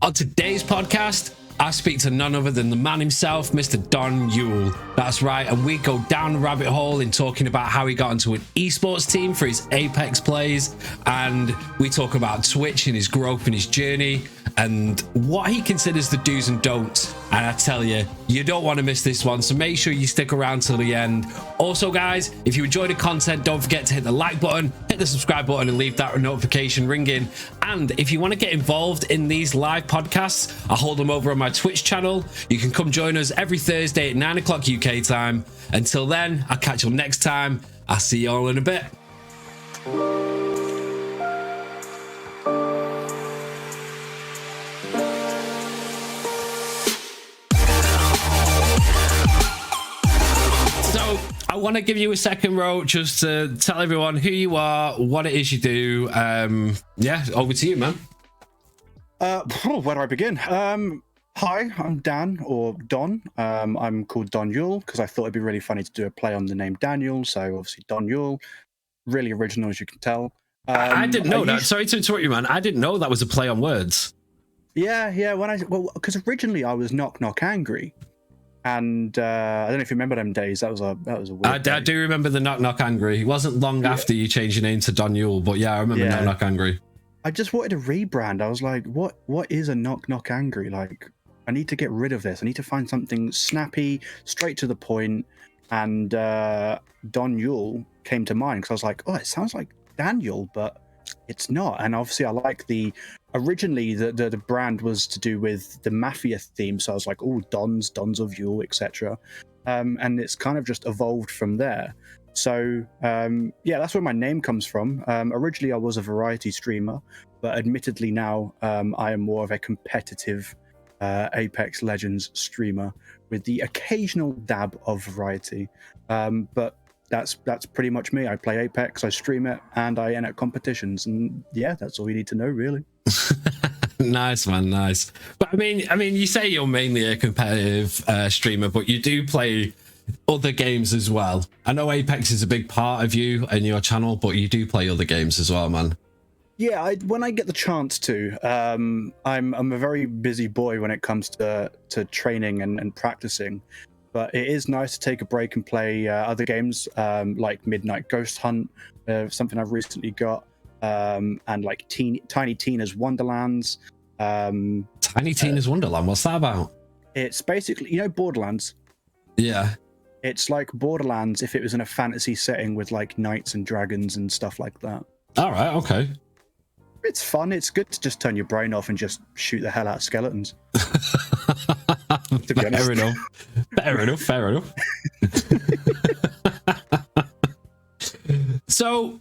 On today's podcast, I speak to none other than the man himself, Mr. DonYule. That's right, and we go down the rabbit hole in talking about how he got into an esports team for his Apex plays, and we talk about Twitch and his growth and his journey, and what he considers the do's and don'ts. And I tell you, you don't want to miss this one, so make sure you stick around till the end. Also, guys, if you enjoy the content, don't forget to hit the like button, hit the subscribe button, and leave that notification ringing. And if you want to get involved in these live podcasts, I hold them over on my Twitch channel. You can come join us every Thursday at 9 o'clock UK time. Until then, I'll catch you next time. I'll see you all in a bit. I want to give you a second, Ro, just to tell everyone who you are, what it is you do. Yeah, over to you, man. Where do I begin? Hi, I'm Dan, or Don. I'm called DonYule because I thought it'd be really funny to do a play on the name Daniel, so obviously DonYule. Really original, as you can tell. I didn't know that. Sorry to interrupt you, man. I didn't know that was a play on words. Yeah. Because originally I was Knock Knock Angry. And I don't know if you remember them days. That was a weird day. I do remember the Knock Knock Angry. It wasn't long after you changed your name to DonYule, but yeah, I remember Knock Knock Angry. I just wanted a rebrand. I was like, what is a Knock Knock Angry? Like, I need to get rid of this. I need to find something snappy, straight to the point. And DonYule came to mind because I was like, oh, it sounds like Daniel, but it's not. And obviously I like originally the brand was to do with the Mafia theme, so I was like, oh, Dons of Yule, etc. And it's kind of just evolved from there. So yeah, that's where my name comes from. Originally I was a variety streamer, but admittedly now I am more of a competitive Apex Legends streamer with the occasional dab of variety. But that's pretty much me. I play Apex, I stream it, and I enter competitions, and yeah, that's all you need to know, really. Nice, man, nice. But I mean, you say you're mainly a competitive streamer, but you do play other games as well. I know Apex is a big part of you and your channel, but you do play other games as well, man. Yeah, when I get the chance to. I'm a very busy boy when it comes to training and practicing. But it is nice to take a break and play other games like Midnight Ghost Hunt, something I've recently got, and like Tiny Tina's Wonderlands. Tiny Tina's Wonderland, what's that about? It's basically, Borderlands? Yeah. It's like Borderlands if it was in a fantasy setting with like knights and dragons and stuff like that. All right, okay. It's fun. It's good to just turn your brain off and just shoot the hell out of skeletons. To be honest. Fair enough. So,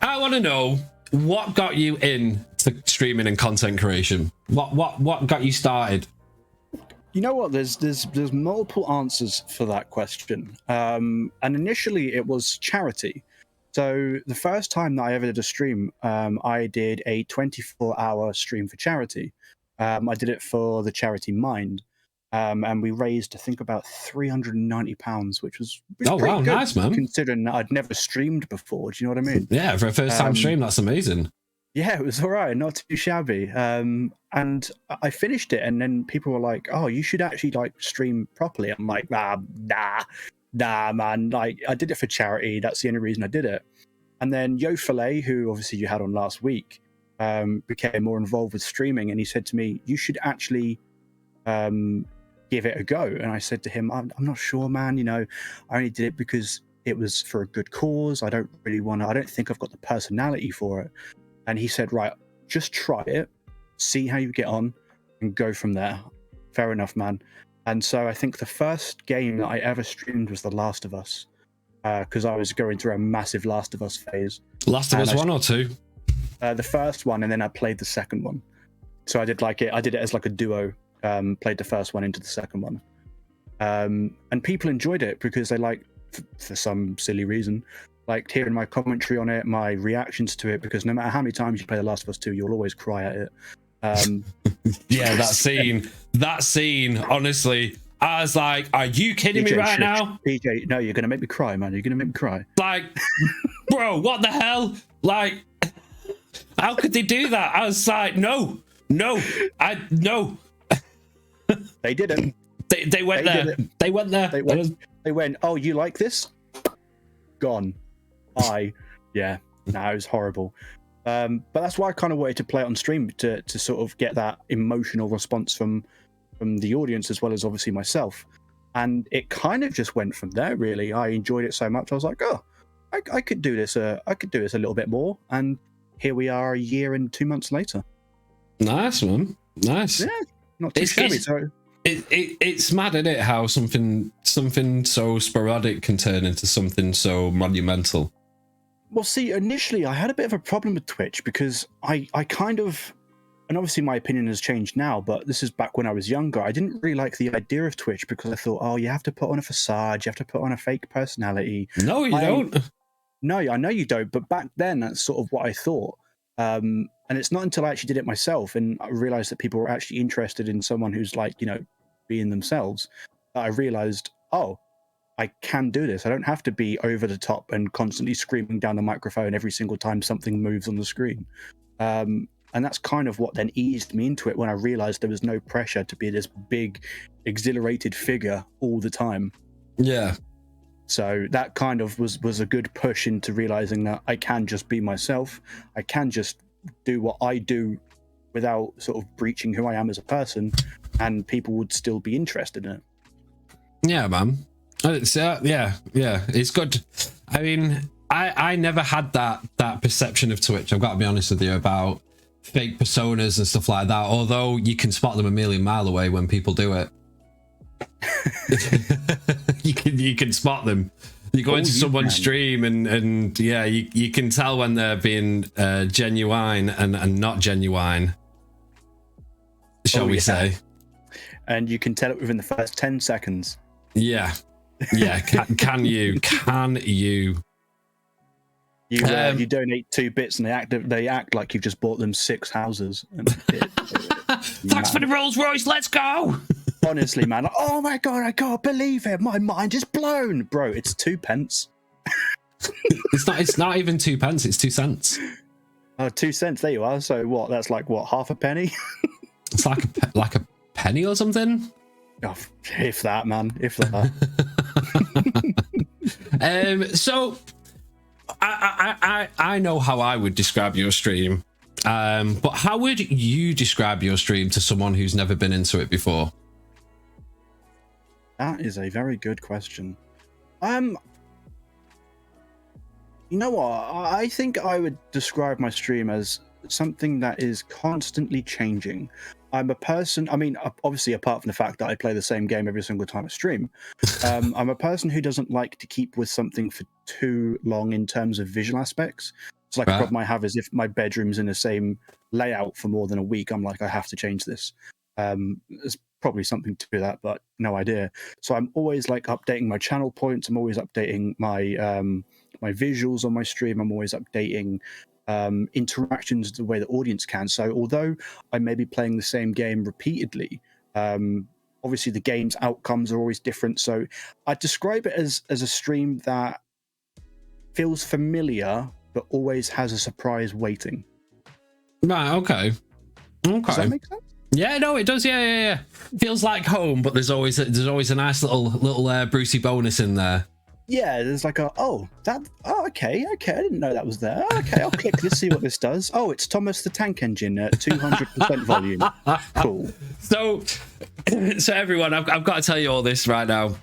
I want to know what got you into streaming and content creation. What got you started? You know what? There's multiple answers for that question. And initially, it was charity. So the first time that I ever did a stream, I did a 24-hour stream for charity. I did it for the charity Mind. And we raised, I think, about £390, which was oh wow, good, nice, man. Considering that I'd never streamed before. Do you know what I mean? Yeah, for a first-time stream, that's amazing. Yeah, it was all right, not too shabby. And I finished it, and then people were like, "Oh, you should actually like stream properly." I'm like, nah, man. Like, I did it for charity. That's the only reason I did it. And then Yo Filet, who obviously you had on last week, became more involved with streaming, and he said to me, "You should actually." Give it a go. And I said to him, I'm not sure, man, I only did it because it was for a good cause. I don't think I've got the personality for it. And he said, right, just try it, see how you get on, and go from there. Fair enough, man. And so I think the first game that I ever streamed was The Last of Us, because I was going through a massive Last of Us phase. Last of Us 1 or 2? The first one, and then I played the second one. So I did it as like a duo. Played the first one into the second one, and people enjoyed it because they for some silly reason, liked hearing my commentary on it, my reactions to it, because no matter how many times you play The Last of Us 2, you'll always cry at it. Yeah, that scene, honestly, I was like, are you kidding me right now? PJ, no, you're going to make me cry, man. You're going to make me cry. Like, bro, what the hell? Like, how could they do that? I was like, no, No. They didn't. They went there. They went there. They went, oh, you like this? Gone. Yeah, no, it was horrible. But that's why I kind of wanted to play it on stream to sort of get that emotional response from the audience as well as obviously myself. And it kind of just went from there, really. I enjoyed it so much. I was like, oh, I could do this. I could do this a little bit more. And here we are a year and 2 months later. Nice, man. Nice. Yeah, not too shabby. It's mad, isn't it, how something so sporadic can turn into something so monumental. Well, see, initially I had a bit of a problem with Twitch because I kind of, and obviously my opinion has changed now, but this is back when I was younger. I didn't really like the idea of Twitch because I thought, oh, you have to put on a facade, you have to put on a fake personality. No, you don't. No, I know you don't, but back then that's sort of what I thought. And it's not until I actually did it myself and I realized that people were actually interested in someone who's like, you know, being themselves, that I realized, oh, I can do this. I don't have to be over the top and constantly screaming down the microphone every single time something moves on the screen. And that's kind of what then eased me into it when I realized there was no pressure to be this big, exhilarated figure all the time. Yeah. So that kind of was a good push into realizing that I can just be myself. I can just do what I do without sort of breaching who I am as a person, and people would still be interested in it. Yeah, man. It's yeah, it's good. I mean, I never had that perception of Twitch. I've got to be honest with you about fake personas and stuff like that. Although you can spot them a million mile away when people do it. you can spot them. You go into someone's stream and yeah, you can tell when they're being genuine and not genuine, shall we say. And you can tell it within the first 10 seconds. Yeah. Can you you donate 2 bits and they act like you've just bought them 6 houses. Thanks for the Rolls Royce, let's go. Honestly, man, oh my god, I can't believe it, my mind is blown. Bro, it's 2 pence. it's not even 2 pence, it's 2 cents. 2 cents, there you are. So what, that's like what, half a penny? It's like a penny or something. Oh, if that, man, if that. So I know how I would describe your stream, but how would you describe your stream to someone who's never been into it before? That is a very good question. You know what? I think I would describe my stream as something that is constantly changing. I'm a person, I mean, obviously, apart from the fact that I play the same game every single time I stream, I'm a person who doesn't like to keep with something for too long in terms of visual aspects. It's like a problem I have is if my bedroom's in the same layout for more than a week, I'm like, I have to change this. There's probably something to that, but no idea. So I'm always like updating my channel points. I'm always updating my my visuals on my stream. I'm always updating interactions the way the audience can. So although I may be playing the same game repeatedly, obviously the game's outcomes are always different. So I describe it as a stream that feels familiar but always has a surprise waiting. Right. Okay. Does that make sense? Yeah, no, it does. Yeah. Feels like home, but there's always a nice little Brucey bonus in there. Yeah, there's like okay, I didn't know that was there. Okay, I'll click this, see what this does. Oh, it's Thomas the Tank Engine at 200% volume. Cool. So everyone, I've got to tell you all this right now.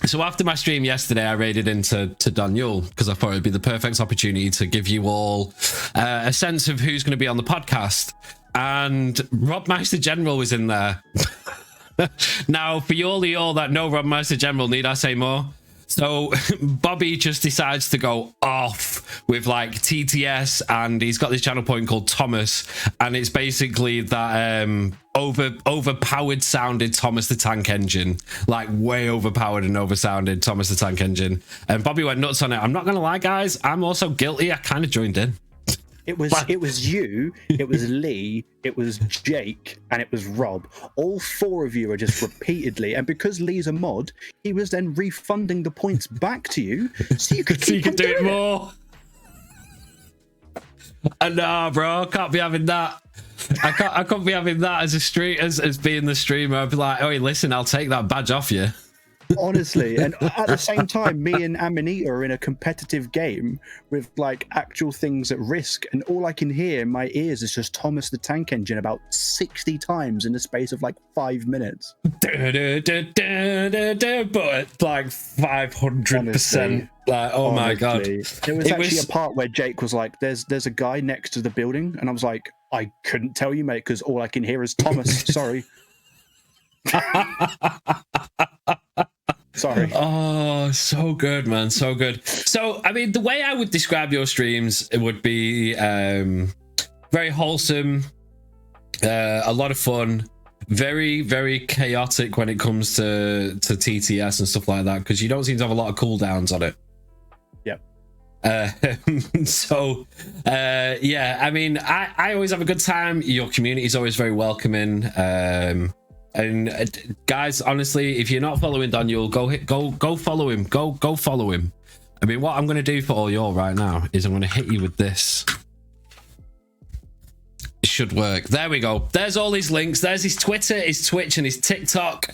So after my stream yesterday, I raided into DonYule because I thought it'd be the perfect opportunity to give you all a sense of who's going to be on the podcast. And Rob Meister General was in there. Now, for y'all that know Rob Meister General, need I say more? So Bobby just decides to go off with like TTS, and he's got this channel point called Thomas, and it's basically that overpowered sounded Thomas the Tank Engine, like way overpowered and oversounded Thomas the Tank Engine. And Bobby went nuts on it. I'm not gonna lie, guys, I'm also guilty. I kind of joined in. It was you, it was Lee, it was Jake, and it was Rob. All 4 of you are just repeatedly, and because Lee's a mod, he was then refunding the points back to you, so you could do it more. And nah, bro, can't be having that. I can't be having that as as being the streamer. I'd be like, oh, listen, I'll take that badge off you. Honestly, and at the same time, me and Amanita are in a competitive game with like actual things at risk, and all I can hear in my ears is just Thomas the Tank Engine about 60 times in the space of like 5 minutes. But like 500%. Like, oh my god! There was actually a part where Jake was like, "There's a guy next to the building," and I was like, "I couldn't tell you, mate, because all I can hear is Thomas." Sorry. Sorry. Oh, so good, man. So good. So, I mean, the way I would describe your streams, it would be very wholesome, a lot of fun, very, very chaotic when it comes to TTS and stuff like that, because you don't seem to have a lot of cooldowns on it. Yep. Yeah, I mean, I always have a good time. Your community is always very welcoming. And guys, honestly, if you're not following DonYule, go follow him. Go follow him. I mean, what I'm going to do for all y'all right now is I'm going to hit you with this. It should work. There we go. There's all his links. There's his Twitter, his Twitch, and his TikTok.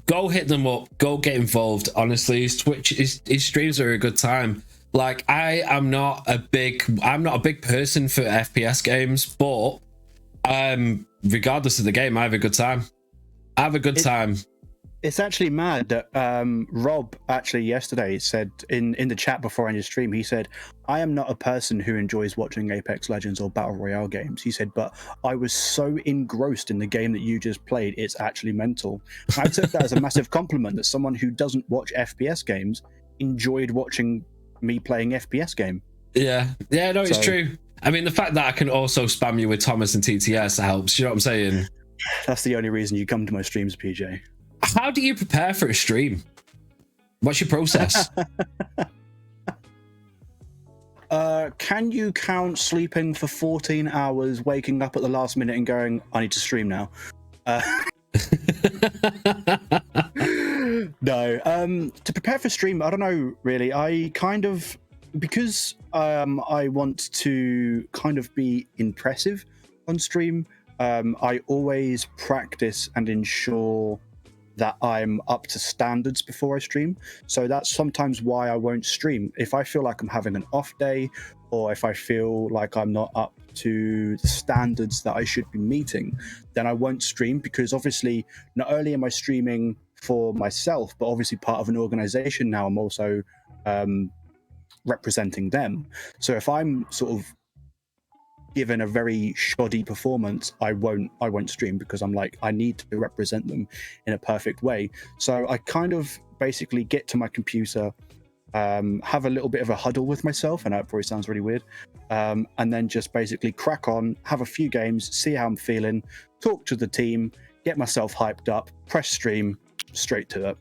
Go hit them up. Go get involved. Honestly, his Twitch, his streams are a good time. Like, I'm not a big person for FPS games, but regardless of the game, I have a good time. It's actually mad that Rob actually yesterday said in the chat before on his stream, he said, I am not a person who enjoys watching Apex Legends or Battle Royale games. He said, but I was so engrossed in the game that you just played, it's actually mental. I took that as a massive compliment that someone who doesn't watch FPS games enjoyed watching me playing FPS game. Yeah, no, it's true. I mean, the fact that I can also spam you with Thomas and TTS helps, you know what I'm saying? That's the only reason you come to my streams, PJ. How do you prepare for a stream? What's your process? Can you count sleeping for 14 hours, waking up at the last minute and going, I need to stream now? No. To prepare for stream, I don't know, really. I kind of, because I want to kind of be impressive on stream, I always practice and ensure that I'm up to standards before I stream. So that's sometimes why I won't stream. If I feel like I'm having an off day, or if I feel like I'm not up to the standards that I should be meeting, then I won't stream, because obviously not only am I streaming for myself, but obviously part of an organization now, I'm also representing them. So if I'm sort of given a very shoddy performance, I won't stream, because I'm like, I need to represent them in a perfect way. So I kind of basically get to my computer, have a little bit of a huddle with myself, and that probably sounds really weird, and then just basically crack on, have a few games, see how I'm feeling, talk to the team, get myself hyped up, press stream, straight to it.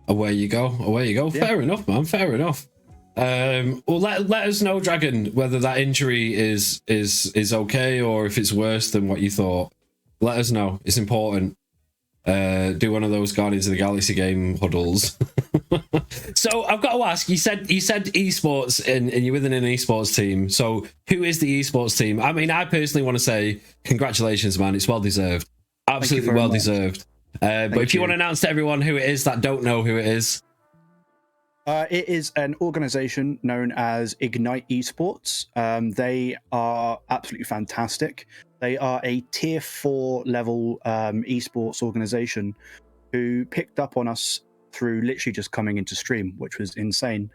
Away you go. Yeah. Fair enough, man. Fair enough. Well, let us know, Dragon, whether that injury is okay, or if it's worse than what you thought. Let us know. It's important. Do one of those Guardians of the Galaxy game huddles. So I've got to ask, you said esports and you're within an esports team. So who is the esports team? I mean, I personally want to say congratulations, man. It's well deserved. Absolutely well deserved. But if you want to announce to everyone who it is that don't know who it is. It is an organization known as Ignite Esports. They are absolutely fantastic. They are a tier 4 level esports organization who picked up on us through literally just coming into stream, which was insane.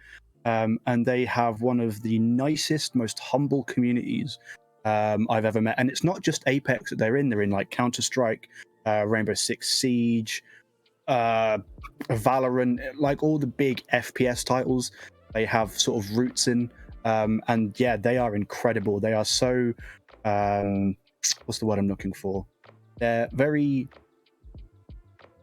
And they have one of the nicest, most humble communities I've ever met. And it's not just Apex that they're in like Counter-Strike, Rainbow Six Siege, Valorant, like all the big FPS titles they have sort of roots in, and yeah, they are incredible. They are so what's the word I'm looking for? They're very, you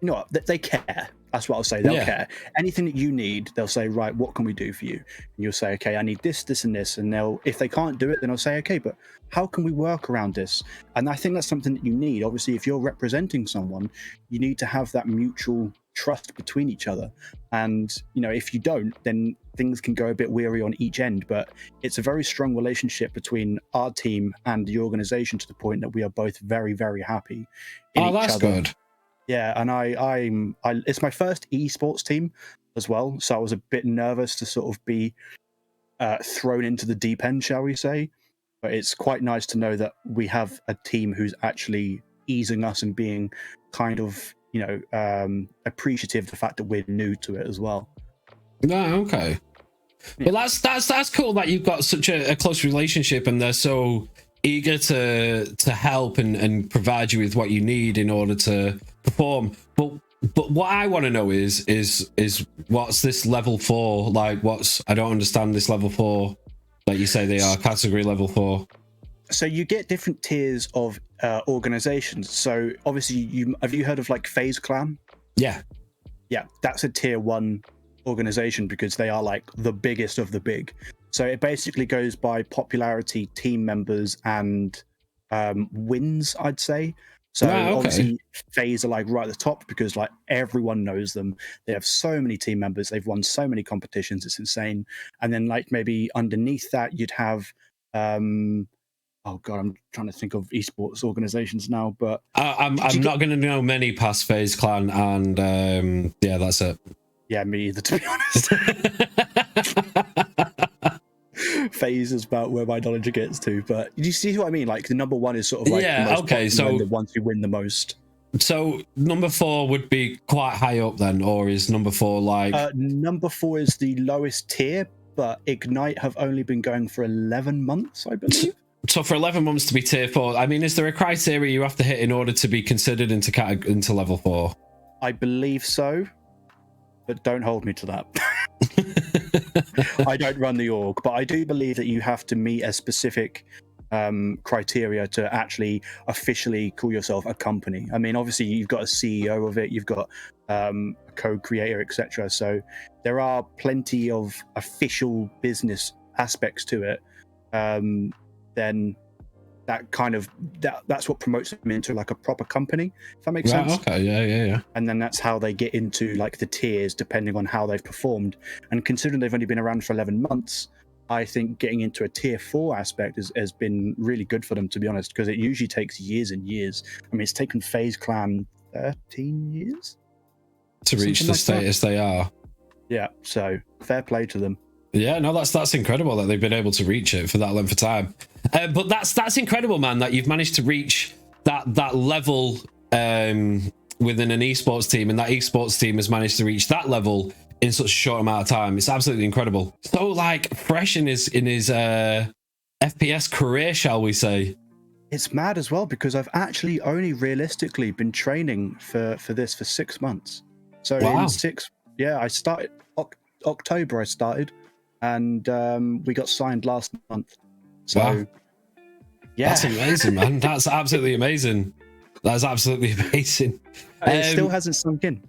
know what, they care. That's what I'll say. They'll care. Anything that you need, they'll say, right, what can we do for you? And you'll say, okay, I need this, this, and this. And they'll, if they can't do it, then I'll say, okay, but how can we work around this? And I think that's something that you need. Obviously, if you're representing someone, you need to have that mutual trust between each other. And if you don't, then things can go a bit weary on each end. But it's a very strong relationship between our team and the organization, to the point that we are both very, very happy in each that's other. good. Yeah, and I it's my first esports team as well, so I was a bit nervous to sort of be thrown into the deep end, shall we say. But it's quite nice to know that we have a team who's actually easing us and being kind of, appreciative of the fact that we're new to it as well. No, okay. Yeah. Well, that's cool that you've got such a close relationship, and they're so eager to help and provide you with what you need in order to perform. But what I want to know is what's this level 4 like? I don't understand this level 4 that you say they are category level 4. So you get different tiers of organizations. So obviously, have you heard of like FaZe Clan? Yeah, that's a tier 1 organization because they are like the biggest of the big. So it basically goes by popularity, team members, and wins, I'd say. So obviously FaZe are like right at the top because like everyone knows them. They have so many team members. They've won so many competitions. It's insane. And then like maybe underneath that you'd have oh god, I'm trying to think of esports organizations now, but I'm not going to know many past FaZe Clan, and yeah, that's it. Yeah, me either, to be honest. FaZe is about where my knowledge gets to, but you see what I mean? Like the number 1 is sort of like the most popular, so the ones who win the most. So number 4 would be quite high up then, or is number 4 like? Number 4 is the lowest tier, but Ignite have only been going for 11 months, I believe. So for 11 months to be tier 4, I mean, is there a criteria you have to hit in order to be considered into level 4? I believe so, but don't hold me to that. I don't run the org, but I do believe that you have to meet a specific criteria to actually officially call yourself a company. I mean, obviously you've got a CEO of it, you've got a co-creator, etc. So there are plenty of official business aspects to it. Then that kind of that's what promotes them into like a proper company, if that makes sense. Okay, yeah. And then that's how they get into like the tiers depending on how they've performed. And considering they've only been around for 11 months, I think getting into a tier 4 aspect has been really good for them, to be honest, because it usually takes years and years. I mean, it's taken FaZe Clan 13 years to reach the status they are. Yeah, so fair play to them. Yeah, no, that's incredible that they've been able to reach it for that length of time. But that's incredible, man, that you've managed to reach that level within an esports team, and that esports team has managed to reach that level in such a short amount of time. It's absolutely incredible. So like fresh in his FPS career, shall we say? It's mad as well because I've actually only realistically been training for this for 6 months. So wow. I started October. I started. And we got signed last month. So, wow. Yeah. That's amazing, man. That's absolutely amazing. That's absolutely amazing. It still hasn't sunk in.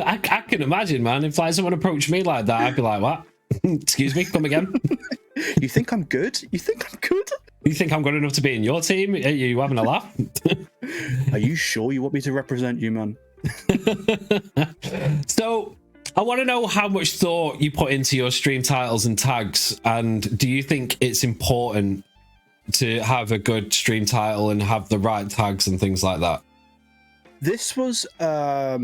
I can imagine, man. If like someone approached me like that, I'd be like, what? Excuse me, come again? You think I'm good? You think I'm good? You think I'm good enough to be in your team? Are you having a laugh? Are you sure you want me to represent you, man? So, I want to know how much thought you put into your stream titles and tags, and do you think it's important to have a good stream title and have the right tags and things like that? This is a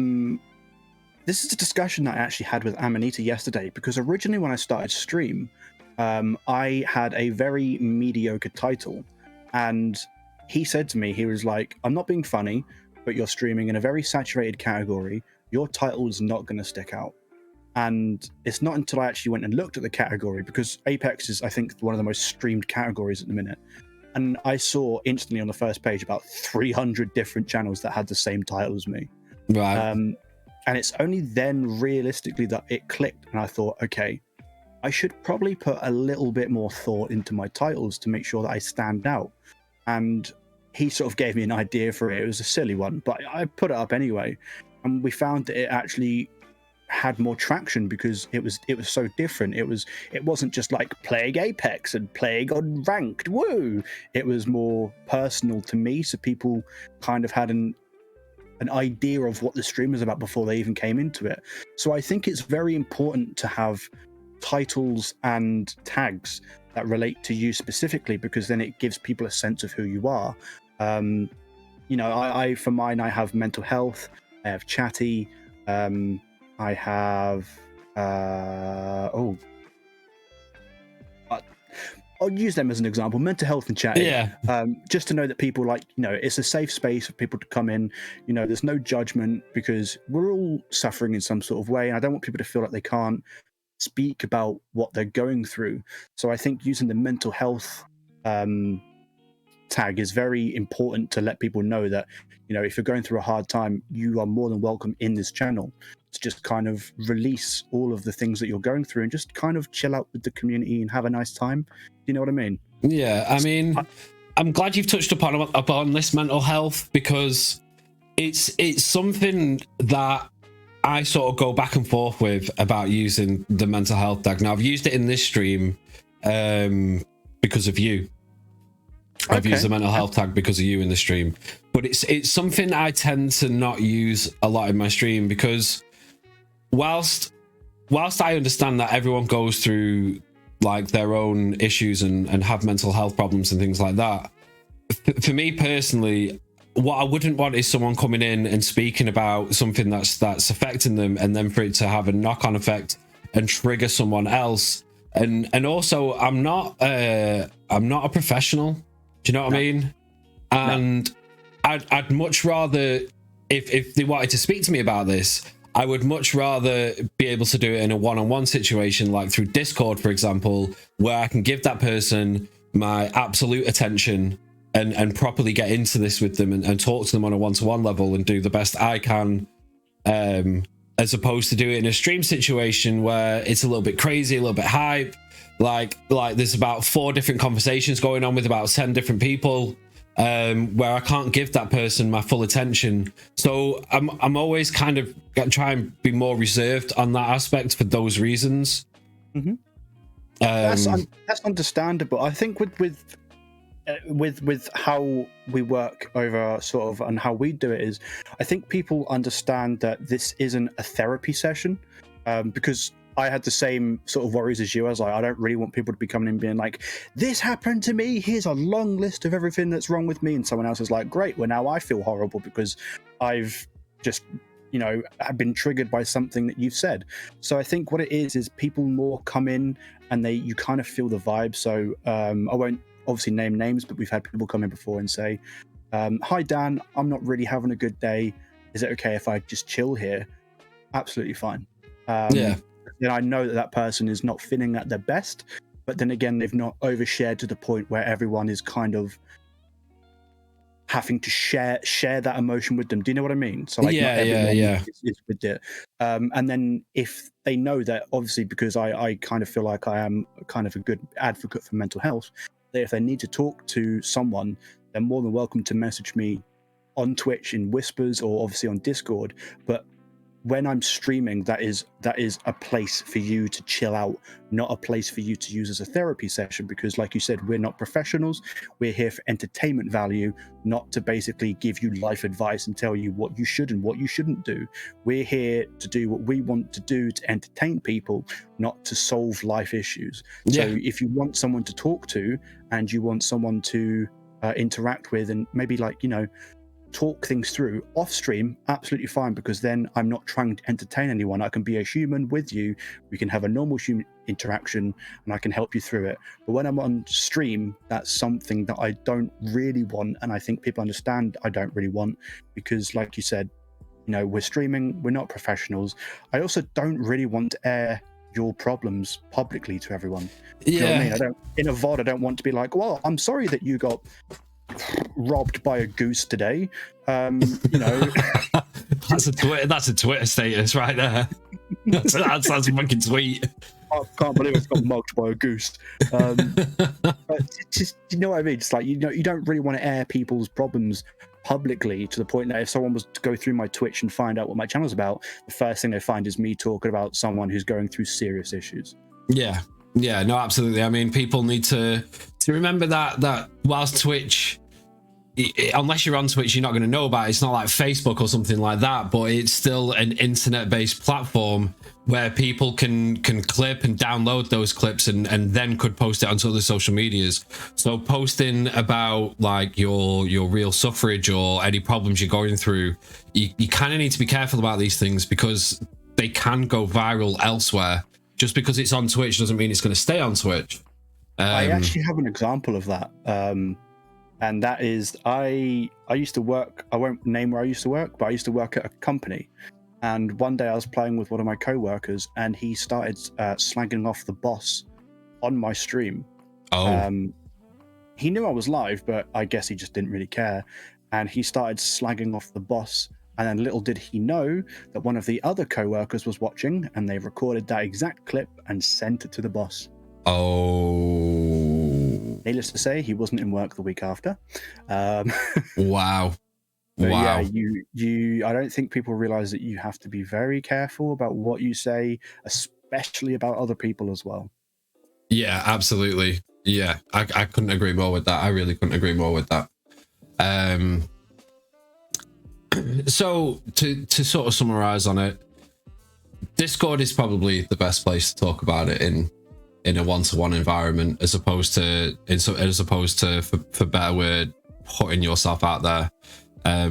discussion that I actually had with Amanita yesterday, because originally when I started stream, I had a very mediocre title, and he said to me, he was like, I'm not being funny, but you're streaming in a very saturated category. Your title is not going to stick out. And it's not until I actually went and looked at the category, because Apex is, I think, one of the most streamed categories at the minute. And I saw instantly on the first page about 300 different channels that had the same title as me. Right. And it's only then realistically that it clicked. And I thought, okay, I should probably put a little bit more thought into my titles to make sure that I stand out. And he sort of gave me an idea for it. It was a silly one, but I put it up anyway. And we found that it actually had more traction because it was so different. It wasn't just like playing Apex and playing on ranked, woo. It was more personal to me, so people kind of had an idea of what the stream was about before they even came into it. So I think it's very important to have titles and tags that relate to you specifically, because then it gives people a sense of who you are. I for mine, I have mental health, I have chatty, I have I'll use them as an example, mental health and chatty. Just to know that people it's a safe space for people to come in. There's no judgment, because we're all suffering in some sort of way, and I don't want people to feel like they can't speak about what they're going through. So I think using the mental health tag is very important to let people know that, if you're going through a hard time, you are more than welcome in this channel to just kind of release all of the things that you're going through and just kind of chill out with the community and have a nice time. Do you know what I mean? Yeah, I mean, I'm glad you've touched upon this mental health, because it's something that I sort of go back and forth with about using the mental health tag. Now, I've used it in this stream because of you. I've used the mental health tag because of you in the stream, but it's something I tend to not use a lot in my stream, because whilst I understand that everyone goes through like their own issues and have mental health problems and things like that, for me personally, what I wouldn't want is someone coming in and speaking about something that's affecting them, and then for it to have a knock-on effect and trigger someone else. And also, I'm not a professional. Do you know what I mean? And I'd much rather, if they wanted to speak to me about this, I would much rather be able to do it in a one-on-one situation, like through Discord, for example, where I can give that person my absolute attention and properly get into this with them and talk to them on a one-to-one level and do the best I can, as opposed to do it in a stream situation where it's a little bit crazy, a little bit hype. Like there's about 4 different conversations going on with about 10 different people, where I can't give that person my full attention. So I'm always kind of try and be more reserved on that aspect for those reasons. Mm-hmm. That's understandable. I think with how we work over sort of and how we do it is, I think people understand that this isn't a therapy session, because I had the same sort of worries as you. I was like, I don't really want people to be coming in being like, this happened to me, here's a long list of everything that's wrong with me, and someone else is like, great, well now I feel horrible because I've just have been triggered by something that you've said. So I think what it is people more come in and you kind of feel the vibe. So I won't obviously name names, but we've had people come in before and say, hi Dan, I'm not really having a good day, is it okay if I just chill here? Absolutely fine. Then I know that person is not feeling at their best, but then again, they've not overshared to the point where everyone is kind of having to share that emotion with them. Do you know what I mean? So not everyone is with it. And then if they know that, obviously, because I kind of feel like I am kind of a good advocate for mental health, that if they need to talk to someone, they're more than welcome to message me on Twitch in whispers or obviously on Discord. But when I'm streaming, that is a place for you to chill out, not a place for you to use as a therapy session, because like you said, we're not professionals. We're here for entertainment value, not to basically give you life advice and tell you what you should and what you shouldn't do. We're here to do what we want to do to entertain people, not to solve life issues. So if you want someone to talk to and you want someone to interact with and maybe talk things through off stream, absolutely fine, because then I'm not trying to entertain anyone. I can be a human with you, we can have a normal human interaction, and I can help you through it. But when I'm on stream, that's something that I don't really want, and I think people understand I don't really want, because like you said, we're streaming, we're not professionals. I also don't really want to air your problems publicly to everyone. You know what I mean? In a VOD, I don't want to be like, well, I'm sorry that you got robbed by a goose today. That's a Twitter status right there. That's a fucking tweet. I can't believe it's got mugged by a goose. But just, you know what I mean? It's like, you don't really want to air people's problems publicly to the point that if someone was to go through my Twitch and find out what my channel's about, the first thing they find is me talking about someone who's going through serious issues. Yeah, no, absolutely. I mean, people need to remember that whilst Twitch unless you're on Twitch, you're not going to know about it. It's not like Facebook or something like that, but it's still an internet-based platform where people can clip and download those clips and then could post it onto other social medias. So posting about like your real suffrage or any problems you're going through, you kind of need to be careful about these things because they can go viral elsewhere. Just because it's on Twitch doesn't mean it's going to stay on Twitch. I actually have an example of that. And that is, I used to work, I won't name where I used to work, but I used to work at a company. And one day I was playing with one of my co-workers and he started slagging off the boss on my stream. He knew I was live, but I guess he just didn't really care. And he started slagging off the boss. And then little did he know that one of the other co-workers was watching and they recorded that exact clip and sent it to the boss. Needless to say, he wasn't in work the week after. Wow. Yeah, you. I don't think people realize that you have to be very careful about what you say, especially about other people as well. Yeah, absolutely. Yeah, I couldn't agree more with that. I really couldn't agree more with that. So to sort of summarize on it, Discord is probably the best place to talk about it in a one-to-one environment, as opposed to for better word, putting yourself out there.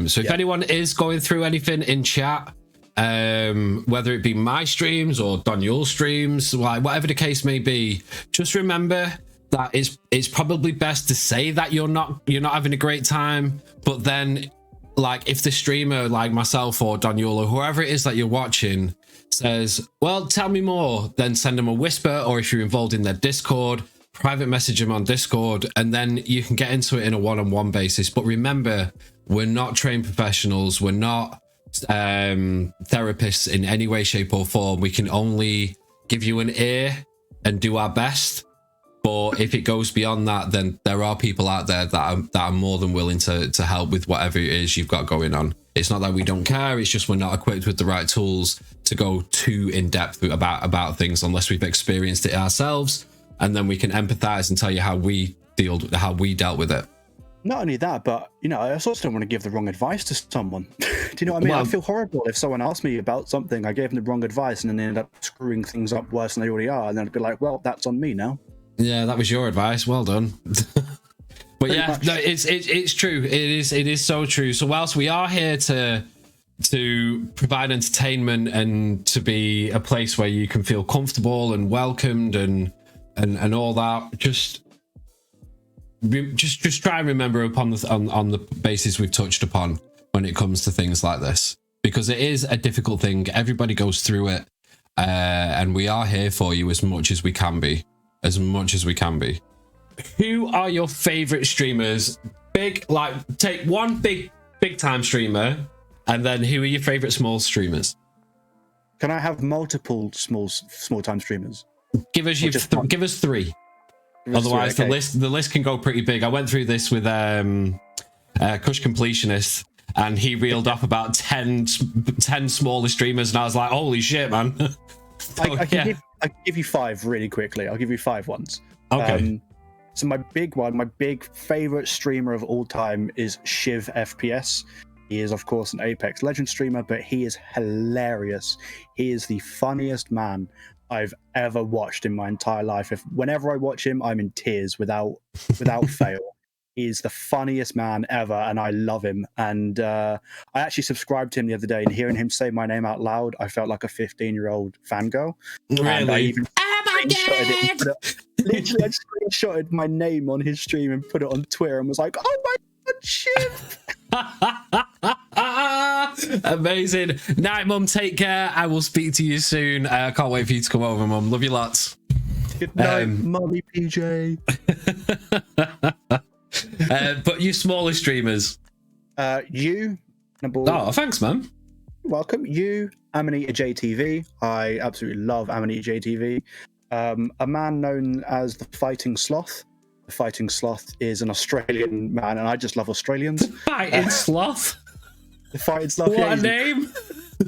So if anyone is going through anything in chat, whether it be my streams or DonYule streams, like whatever the case may be, just remember that it's probably best to say that you're not having a great time, but then like if the streamer like myself or DonYule or whoever it is that you're watching says, well, tell me more, then send them a whisper, or if you're involved in their Discord, private message them on Discord, and then you can get into it in a one-on-one basis. But remember, we're not trained professionals, we're not therapists in any way, shape or form. We can only give you an ear and do our best. But if it goes beyond that, then there are people out there that are more than willing to help with whatever it is you've got going on. It's not that we don't care, it's just we're not equipped with the right tools to go too in depth about things unless we've experienced it ourselves, and then we can empathize and tell you how we dealt with it. Not only that, but I also don't want to give the wrong advice to someone. Do you know what I mean? Well, I feel horrible if someone asked me about something, I gave them the wrong advice, and then they end up screwing things up worse than they already are, and then I'd be like, well, that's on me now. Yeah, that was your advice. Well done. But yeah, no, it's true. It is so true. So whilst we are here to provide entertainment and to be a place where you can feel comfortable and welcomed and all that, just try and remember on the basis we've touched upon when it comes to things like this, because it is a difficult thing. Everybody goes through it, and we are here for you as much as we can be. Who are your favorite streamers? Take one big time streamer, and then who are your favorite small streamers? Can I have multiple small time streamers? Give us three. Otherwise, okay. the list can go pretty big. I went through this with Kush Completionist, and he reeled off about 10 smaller streamers, and I was like, holy shit, man. I can give you 5 really quickly. I'll give you 5 ones. Okay. So my big favorite streamer of all time is Shiv FPS. He is, of course, an Apex Legends streamer, but he is hilarious. He is the funniest man I've ever watched in my entire life. Whenever I watch him, I'm in tears without fail. He is the funniest man ever, and I love him. And I actually subscribed to him the other day, and hearing him say my name out loud, I felt like a 15-year-old fangirl. Really? And I even literally, I screenshotted my name on his stream and put it on Twitter and was like, oh my god, shit. Amazing. Night, Mum. Take care. I will speak to you soon. I can't wait for you to come over, Mum. Love you lots. Good night, Mummy PJ. But you smaller streamers. You. Number 1. Oh, thanks, man. Welcome. You, Amanita JTV. I absolutely love Amanita JTV. A man known as the Fighting Sloth. The Fighting Sloth is an Australian man, and I just love Australians. Fighting Sloth? The Fighting Sloth. What a name!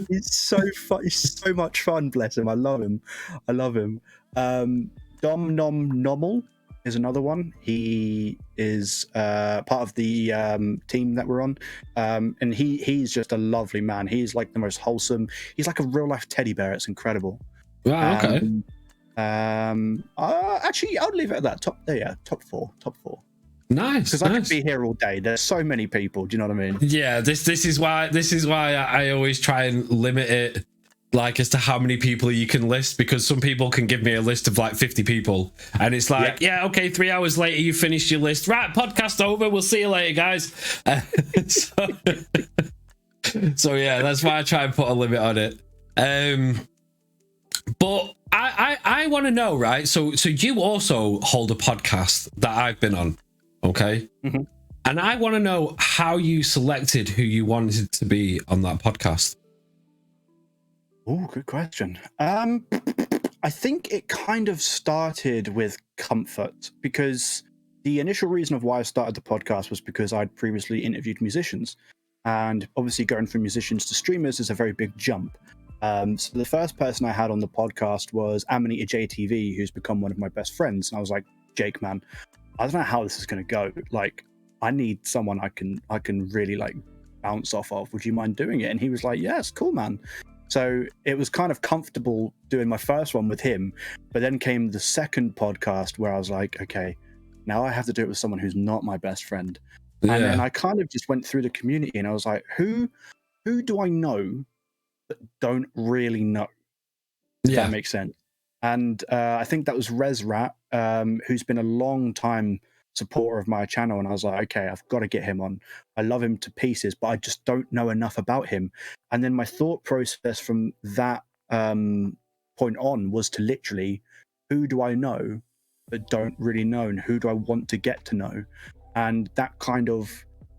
He's so fun. He's so much fun, bless him. I love him. Dom Nom Nomal. is another one. He is part of the team that we're on, and he's just a lovely man. He's like the most wholesome. He's like a real life teddy bear. It's incredible. Wow, okay. Actually, I'll leave it at that. Top four. Nice. Because I could be here all day. There's so many people. Do you know what I mean? Yeah. This is why I always try and limit it, like, as to how many people you can list, because some people can give me a list of like 50 people, and it's like, yeah, okay, 3 hours later you finished your list. Right, podcast over. We'll see you later, guys. So yeah, that's why I try and put a limit on it. But I want to know, right? So you also hold a podcast that I've been on, okay? Mm-hmm. And I want to know how you selected who you wanted to be on that podcast. Oh, good question. I think it kind of started with comfort, because the initial reason of why I started the podcast was because I'd previously interviewed musicians, and obviously going from musicians to streamers is a very big jump. So the first person I had on the podcast was Amanita JTV, who's become one of my best friends. And I was like, Jake, man, I don't know how this is going to go. Like, I need someone I can really like bounce off of. Would you mind doing it? And he was like, yes, cool, man. So it was kind of comfortable doing my first one with him. But then came the second podcast where I was like, okay, now I have to do it with someone who's not my best friend. Yeah. And then I kind of just went through the community and I was like, who do I know that don't really know? If that makes sense. And I think that was Resrat, who's been a long time supporter of my channel, and I was like, okay, I've got to get him on. I love him to pieces, but I just don't know enough about him. And then my thought process from that point on was to literally, who do I know that don't really know, and who do I want to get to know? And that kind of,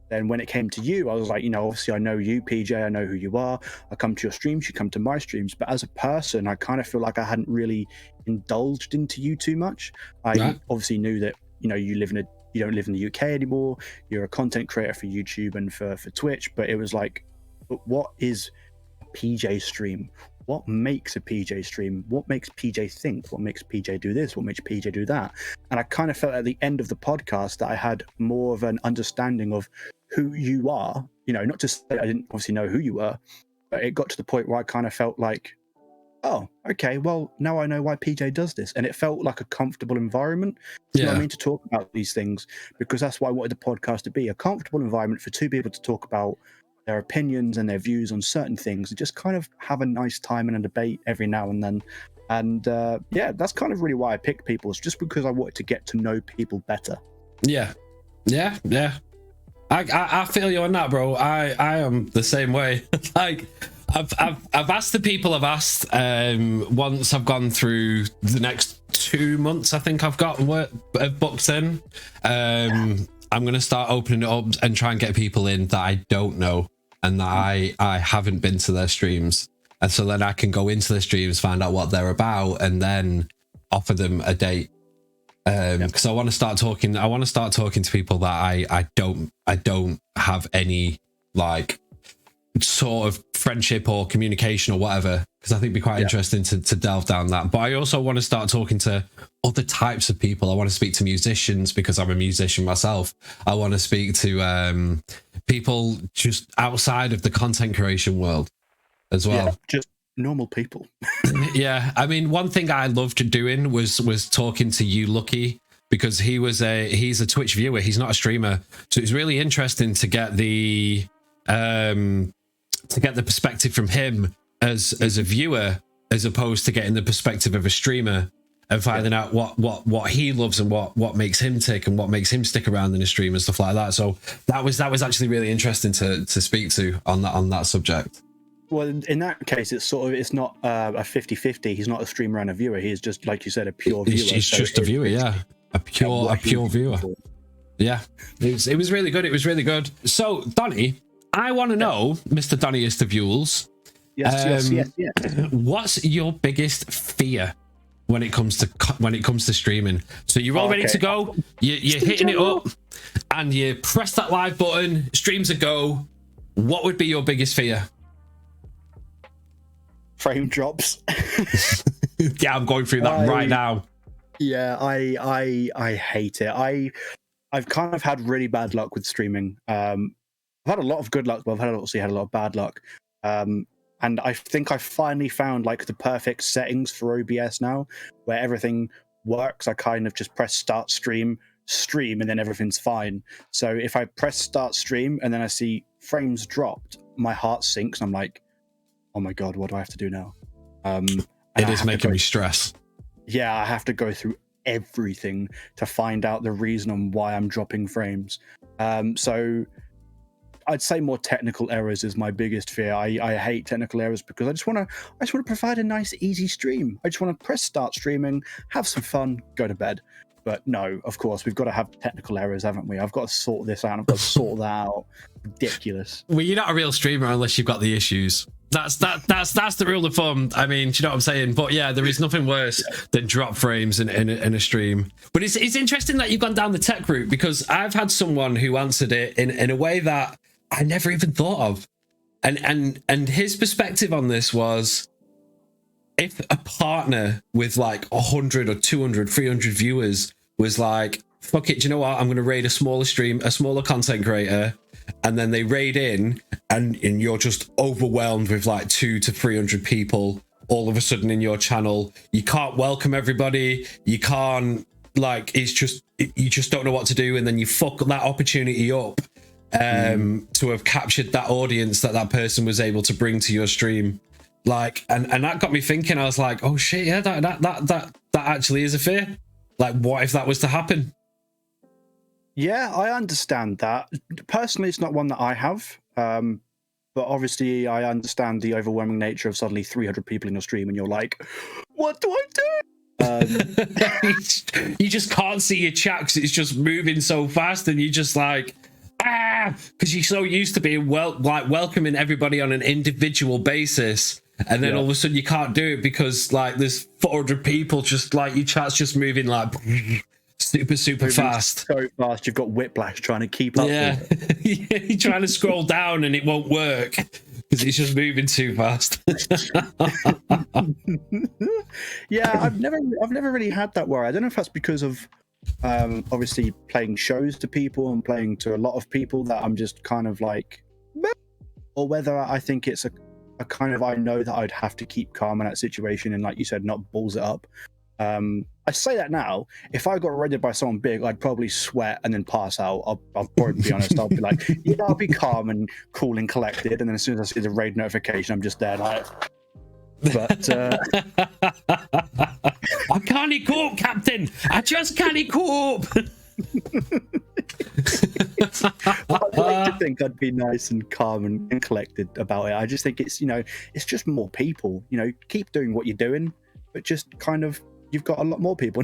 then when it came to you, I was like, obviously I know you, PJ, I know who you are. I come to your streams, you come to my streams, but as a person, I kind of feel like I hadn't really indulged into you too much. I obviously knew that you don't live in the UK anymore. You're a content creator for YouTube and for Twitch, but it was like, but what is a PJ stream? What makes a PJ stream? What makes PJ think? What makes PJ do this? What makes PJ do that? And I kind of felt at the end of the podcast that I had more of an understanding of who you are. Not just that I didn't obviously know who you were, but it got to the point where I kind of felt like, oh, okay, well, now I know why PJ does this. And it felt like a comfortable environment, you know what I mean, to talk about these things, because that's why I wanted the podcast to be, a comfortable environment for two people to talk about their opinions and their views on certain things, and just kind of have a nice time and a debate every now and then. And that's kind of really why I picked people. It's just because I wanted to get to know people better. Yeah. I feel you on that, bro. I am the same way. Like, I've asked the people I've asked. Once I've gone through the next 2 months, I think I've got booked in. I'm gonna start opening it up and try and get people in that I don't know and that I haven't been to their streams, and so then I can go into the streams, find out what they're about, and then offer them a date. Because I want to start talking to people that I don't have any like sort of friendship or communication or whatever, because I think it'd be quite interesting to delve down that. But I also want to start talking to other types of people. I want to speak to musicians because I'm a musician myself. I want to speak to people just outside of the content creation world as well. Just normal people. Yeah, I mean, one thing I loved doing was talking to you, Lucky, because he's a Twitch viewer. He's not a streamer, so it's really interesting to get the perspective from him as a viewer, as opposed to getting the perspective of a streamer and finding out what he loves and what makes him tick and what makes him stick around in a stream and stuff like that. So that was actually really interesting to speak to on that subject. Well, in that case, it's not a 50-50. He's not a streamer and a viewer. He's just, like you said, a pure viewer. He's just a viewer, a pure viewer. Yeah, it was really good. It was really good. So, Donny, I want to know, Mr. Donnyist of Yules. Yes. What's your biggest fear when it comes to streaming? So you're all ready to go. You're hitting it up, and you press that live button. Streams a go. What would be your biggest fear? Frame drops. Yeah, I'm going through that right now. Yeah, I hate it. I've kind of had really bad luck with streaming. I've had a lot of good luck, but I've also had a lot of bad luck. And I think I finally found like the perfect settings for OBS now, where everything works. I kind of just press start stream, and then everything's fine. So if I press start stream and then I see frames dropped, my heart sinks. I'm like, oh my God, what do I have to do now? It is making me stress. Yeah, I have to go through everything to find out the reason on why I'm dropping frames. So I'd say more technical errors is my biggest fear. I hate technical errors because I just want to provide a nice, easy stream. I just want to press start streaming, have some fun, go to bed. But no, of course, we've got to have technical errors, haven't we? I've got to sort this out. I've got to sort that out. Ridiculous. Well, you're not a real streamer unless you've got the issues. That's the rule of thumb. I mean, do you know what I'm saying? But yeah, there is nothing worse than drop frames in a stream. But it's interesting that you've gone down the tech route, because I've had someone who answered it in a way that I never even thought of. And his perspective on this was, if a partner with like 100 or 200, 300 viewers was like, fuck it, do you know what? I'm going to raid a smaller content creator. And then they raid in and you're just overwhelmed with like 200 to 300 people all of a sudden in your channel. You can't welcome everybody. You can't, like, you just don't know what to do. And then you fuck that opportunity up to have captured that audience that person was able to bring to your stream. Like, and that got me thinking. I was like, oh shit, yeah, that actually is a fear. Like, what if that was to happen? Yeah, I understand that. Personally, it's not one that I have. But obviously, I understand the overwhelming nature of suddenly 300 people in your stream, and you're like, what do I do? You just can't see your chat because it's just moving so fast, and you're just like, because you're so used to being welcoming everybody on an individual basis. And then all of a sudden you can't do it because like there's 400 people, just like your chat's just moving like super fast. So fast, you've got whiplash trying to keep up. Yeah, you're trying to scroll down and it won't work because it's just moving too fast. Yeah, I've never really had that worry. I don't know if that's because of obviously playing shows to people and playing to a lot of people that I'm just kind of like, or whether I think it's a kind of, I know that I'd have to keep calm in that situation and, like you said, not balls it up. I say that now. If I got raided by someone big, I'd probably sweat and then pass out. I'll probably be honest. I'll be like, yeah, I'll be calm and cool and collected. And then as soon as I see the raid notification, I'm just there like, but I can't cope, Captain. I just can't cope. I'd like to think I'd be nice and calm and collected about it. I just think it's, it's just more people. Keep doing what you're doing, but just kind of, you've got a lot more people.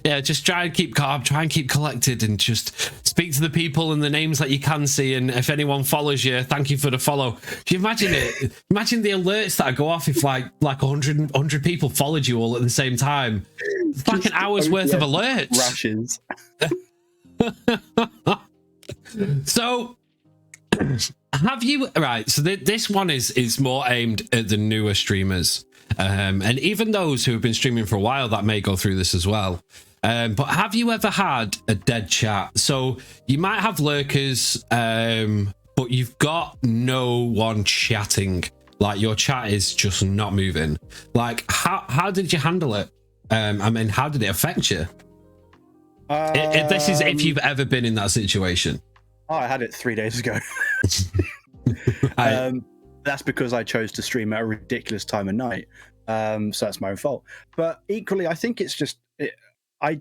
yeah, just try and keep calm, try and keep collected, and just speak to the people and the names that you can see. And if anyone follows you, thank you for the follow. Do you imagine it? Imagine the alerts that go off if like 100 people followed you all at the same time. It's like an hour's worth of alerts. Rushes. So have you, right, so this one is more aimed at the newer streamers, and even those who have been streaming for a while that may go through this as well. But have you ever had a dead chat? So you might have lurkers, but you've got no one chatting. Like your chat is just not moving. Like how did you handle it? I mean, how did it affect you? This is if you've ever been in that situation. Oh, I had it 3 days ago. That's because I chose to stream at a ridiculous time of night. So that's my own fault. But equally, I think it's just I've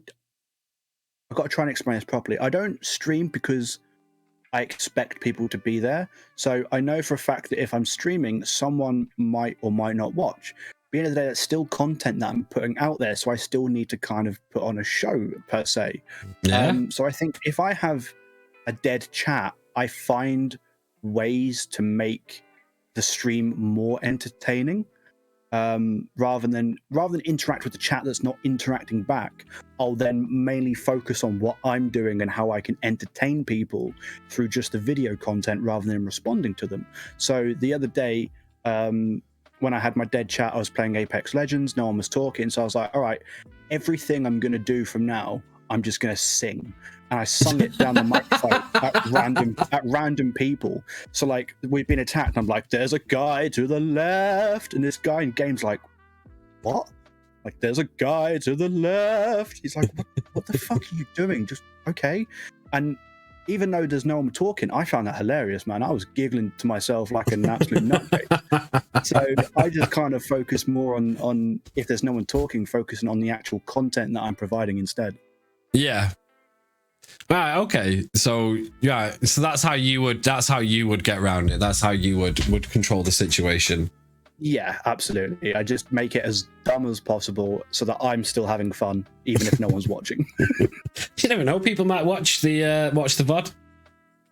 got to try and explain this properly. I don't stream because I expect people to be there. So I know for a fact that if I'm streaming, someone might or might not watch. At the end of the day, that's still content that I'm putting out there. So I still need to kind of put on a show per se. Yeah. So I think if I have a dead chat, I find ways to make the stream more entertaining. Rather than interact with the chat that's not interacting back, I'll then mainly focus on what I'm doing and how I can entertain people through just the video content rather than responding to them. So the other day, when I had my dead chat, I was playing Apex Legends. No one was talking, so I was like, all right, everything I'm going to do from now, I'm just going to sing. And I sung it down the microphone at random people. So like we've been attacked. I'm like, there's a guy to the left, and this guy in game's like, what? Like, there's a guy to the left. He's like, what the fuck are you doing? Just okay. And even though there's no one talking, I found that hilarious, man. I was giggling to myself like an absolute nutcase. So I just kind of focus more on if there's no one talking, focusing on the actual content that I'm providing instead. Yeah. Right. Okay. So yeah. So that's how you would get around it. That's how you would control the situation. Yeah, absolutely. I just make it as dumb as possible so that I'm still having fun, even if no one's watching. You never know. People might watch the VOD.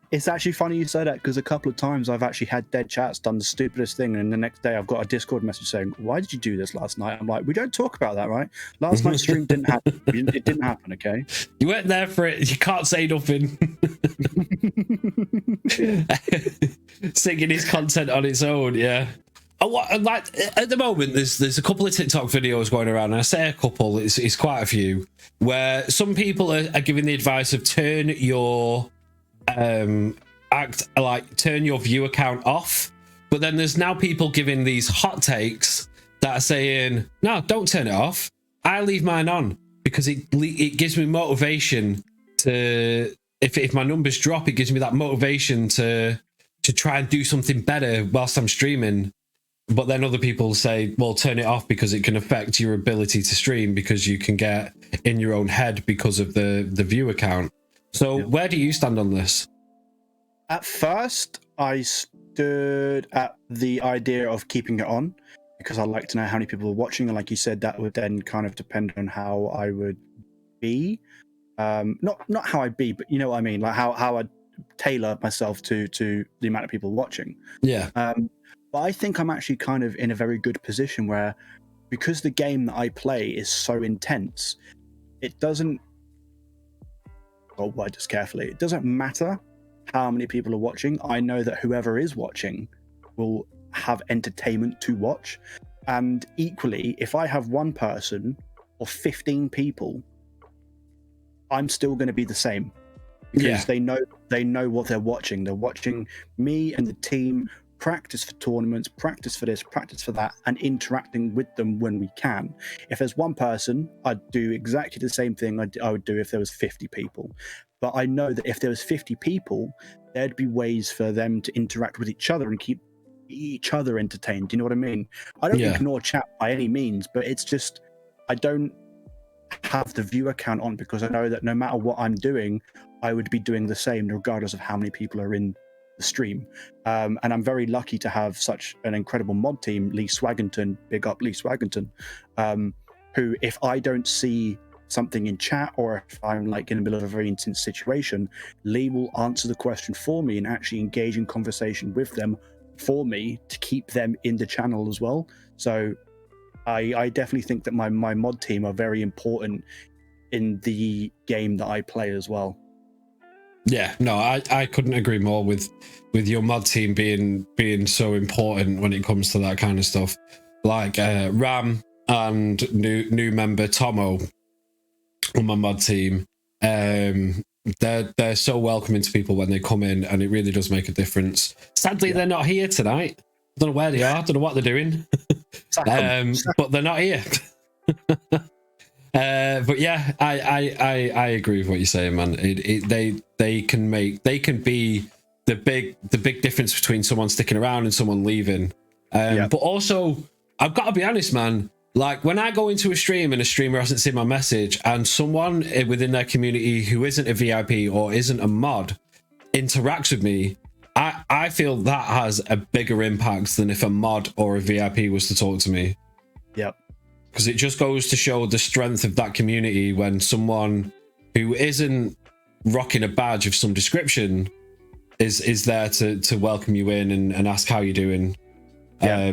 It's actually funny you say that, because a couple of times I've actually had dead chats, done the stupidest thing, and the next day I've got a Discord message saying, why did you do this last night? I'm like, we don't talk about that, right? Last night's stream didn't happen. It didn't happen, okay? You weren't there for it. You can't say nothing. Singing his content on its own, yeah. Like at the moment, there's a couple of TikTok videos going around, and I say a couple, it's quite a few, where some people are giving the advice of turn your turn your view account off. But then there's now people giving these hot takes that are saying, no, don't turn it off. I leave mine on because it gives me motivation to, if my numbers drop, it gives me that motivation to try and do something better whilst I'm streaming. But then other people say, well, turn it off because it can affect your ability to stream, because you can get in your own head because of the view account. So where do you stand on this? At first, I stood at the idea of keeping it on because I like to know how many people are watching. And like you said, that would then kind of depend on how I would be. Not how I'd be, but you know what I mean? Like how I'd tailor myself to the amount of people watching. Yeah. But I think I'm actually kind of in a very good position where, because the game that I play is so intense, it doesn't, oh, word this carefully, it doesn't matter how many people are watching. I know that whoever is watching will have entertainment to watch. And equally, if I have one person or 15 people, I'm still going to be the same, because they know what they're watching. They're watching me and the team practice for tournaments, practice for this, practice for that, and interacting with them when we can. If there's one person, I'd do exactly the same thing I would do if there was 50 people. But I know that if there was 50 people, there'd be ways for them to interact with each other and keep each other entertained. Do you know what I mean? I don't ignore chat by any means, but it's just, I don't have the viewer count on, because I know that no matter what I'm doing, I would be doing the same regardless of how many people are in the stream. And I'm very lucky to have such an incredible mod team. Lee Swaggington, big up Lee Swaggington, who, if I don't see something in chat, or if I'm like in the middle of a very intense situation, Lee will answer the question for me and actually engage in conversation with them for me to keep them in the channel as well. So I definitely think that my mod team are very important in the game that I play as well. Yeah, no, I couldn't agree more with your mod team being so important when it comes to that kind of stuff. Like Ram and new member Tomo on my mod team, they're so welcoming to people when they come in, and it really does make a difference. Sadly, they're not here tonight. I don't know where they are. I don't know what they're doing. But they're not here. But yeah, I agree with what you're saying, man. They can be the big difference between someone sticking around and someone leaving. But also, I've got to be honest, man. Like, when I go into a stream and a streamer hasn't seen my message, and someone within their community who isn't a VIP or isn't a mod interacts with me, I feel that has a bigger impact than if a mod or a VIP was to talk to me. Yep. Because it just goes to show the strength of that community when someone who isn't rocking a badge of some description is there to welcome you in and ask how you're doing. Yeah,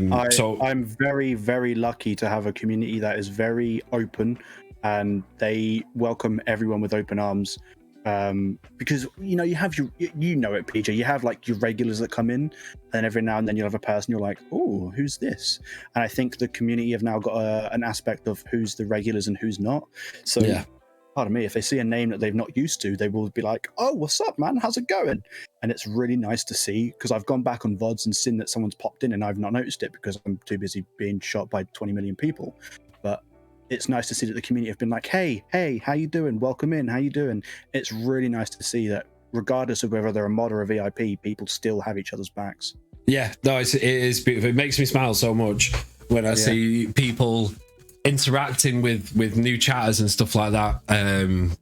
I'm very, very lucky to have a community that is very open, and they welcome everyone with open arms. Because you have it, PJ. You have like your regulars that come in, and every now and then you'll have a person you're like, oh, who's this? And I think the community have now got an aspect of who's the regulars and who's not. So yeah. Pardon me, if they see a name that they've not used to, they will be like, oh, what's up, man? How's it going? And it's really nice to see, because I've gone back on VODs and seen that someone's popped in and I've not noticed it because I'm too busy being shot by 20 million people. But it's nice to see that the community have been like, hey, how you doing? Welcome in, how you doing? It's really nice to see that regardless of whether they're a mod or a VIP, people still have each other's backs. Yeah, no, it is beautiful. It makes me smile so much when I see people interacting with new chatters and stuff like that.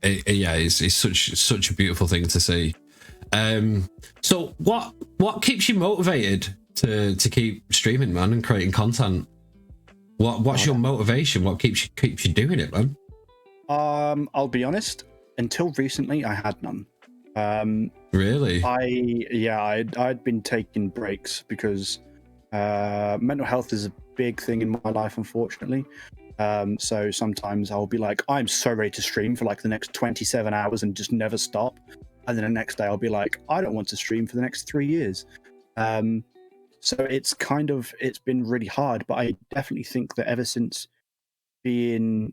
It's such a beautiful thing to see. So what keeps you motivated to keep streaming, man, and creating content? What's your motivation? What keeps you doing it, man? I'll be honest, until recently I had none. Really? I'd been taking breaks because mental health is a big thing in my life, unfortunately. So sometimes I'll be like, I'm so ready to stream for like the next 27 hours and just never stop. And then the next day I'll be like, I don't want to stream for the next 3 years. So it's been really hard, but I definitely think that ever since being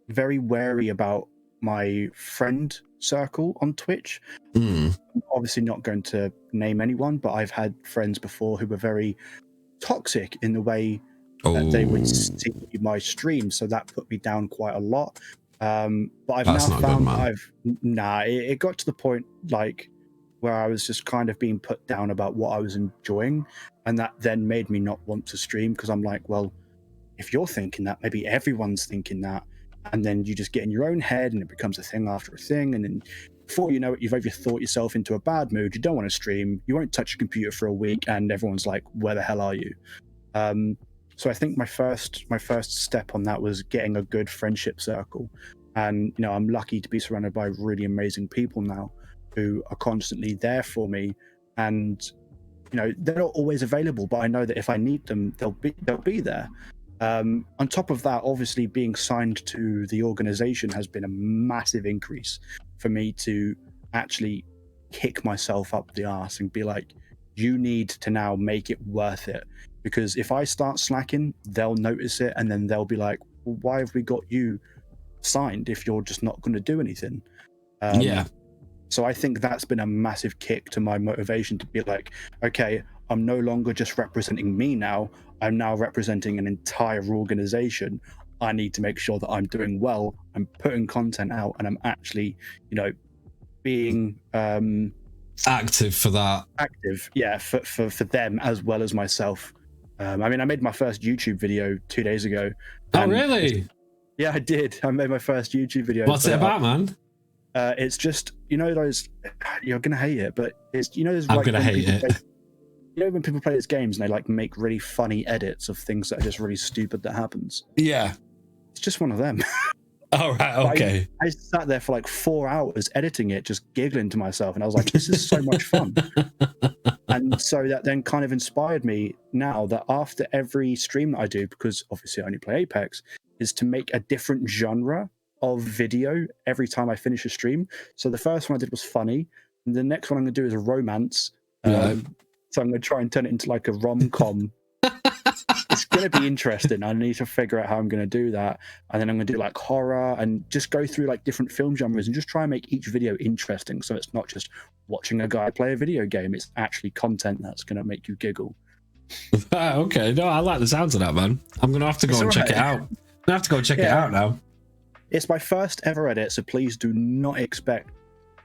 very wary about my friend circle on Twitch, I'm obviously not going to name anyone, but I've had friends before who were very toxic in the way that they would see my stream, so that put me down quite a lot. But I've now found it got to the point like where I was just kind of being put down about what I was enjoying, and that then made me not want to stream, because I'm like, well, if you're thinking that, maybe everyone's thinking that, and then you just get in your own head and it becomes a thing after a thing, and then before you know it, you've overthought yourself into a bad mood. You don't want to stream, you won't touch your computer for a week, and everyone's like, where the hell are you? So I think my first step on that was getting a good friendship circle. And, I'm lucky to be surrounded by really amazing people now who are constantly there for me. And, they're not always available, but I know that if I need them, they'll be there. On top of that, obviously being signed to the organization has been a massive increase for me to actually kick myself up the arse and be like, you need to now make it worth it. Because if I start slacking, they'll notice it, and then they'll be like, well, why have we got you signed if you're just not going to do anything? So I think that's been a massive kick to my motivation to be like, okay, I'm no longer just representing me now. I'm now representing an entire organization. I need to make sure that I'm doing well. I'm putting content out, and I'm actually, being active for that. Active, yeah, for them as well as myself. I made my first YouTube video 2 days ago. Oh, really? Yeah, I did. I made my first YouTube video. What's it about, man? It's just, those, you're going to hate it, but it's, those, I'm going to hate it. When people play these games and they like make really funny edits of things that are just really stupid that happens. Yeah. It's just one of them. All right, okay. I sat there for like 4 hours editing it, just giggling to myself, and I was like, this is so much fun. And so that then kind of inspired me now that after every stream that I do, because obviously I only play Apex, is to make a different genre of video every time I finish a stream. So the first one I did was funny, and the next one I'm going to do is a romance. So I'm going to try and turn it into like a rom-com. It's going to be interesting. I need to figure out how I'm going to do that. And then I'm going to do like horror and just go through like different film genres and just try and make each video interesting. So it's not just watching a guy play a video game. It's actually content that's going to make you giggle. Okay. No, I like the sounds of that, man. I'm going to have to go and check it out. I'm going to have to go check it out now. It's my first ever edit, so please do not expect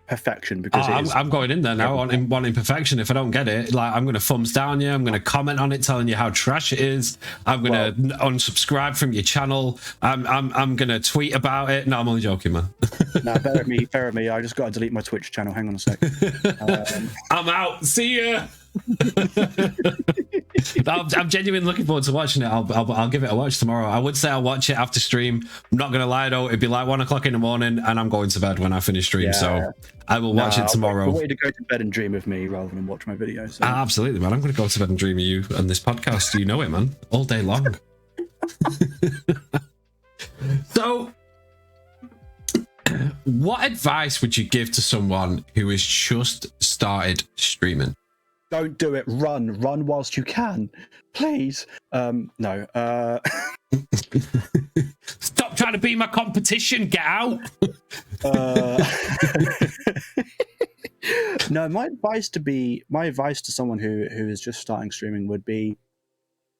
perfection, because I'm going in there now wanting perfection. If I don't get it, like, I'm going to thumbs down you, I'm going to comment on it telling you how trash it is, I'm going to unsubscribe from your channel, I'm going to tweet about it. No, I'm only joking, man. No, bear with me, I just got to delete my Twitch channel, hang on a sec. I'm out, see ya. I'm genuinely looking forward to watching it. I'll give it a watch tomorrow. I would say I'll watch it after stream. I'm not gonna lie though, it'd be like 1 o'clock in the morning and I'm going to bed when I finish stream, so I will watch it tomorrow. I want you to go to bed and dream of me rather than watch my videos. So. Absolutely, man. I'm gonna go to bed and dream of you and this podcast. You know it, man, all day long. So what advice would you give to someone who has just started streaming? Don't do it. Run whilst you can, please. No. Stop trying to be my competition. Get out. No, my advice to someone who is just starting streaming would be,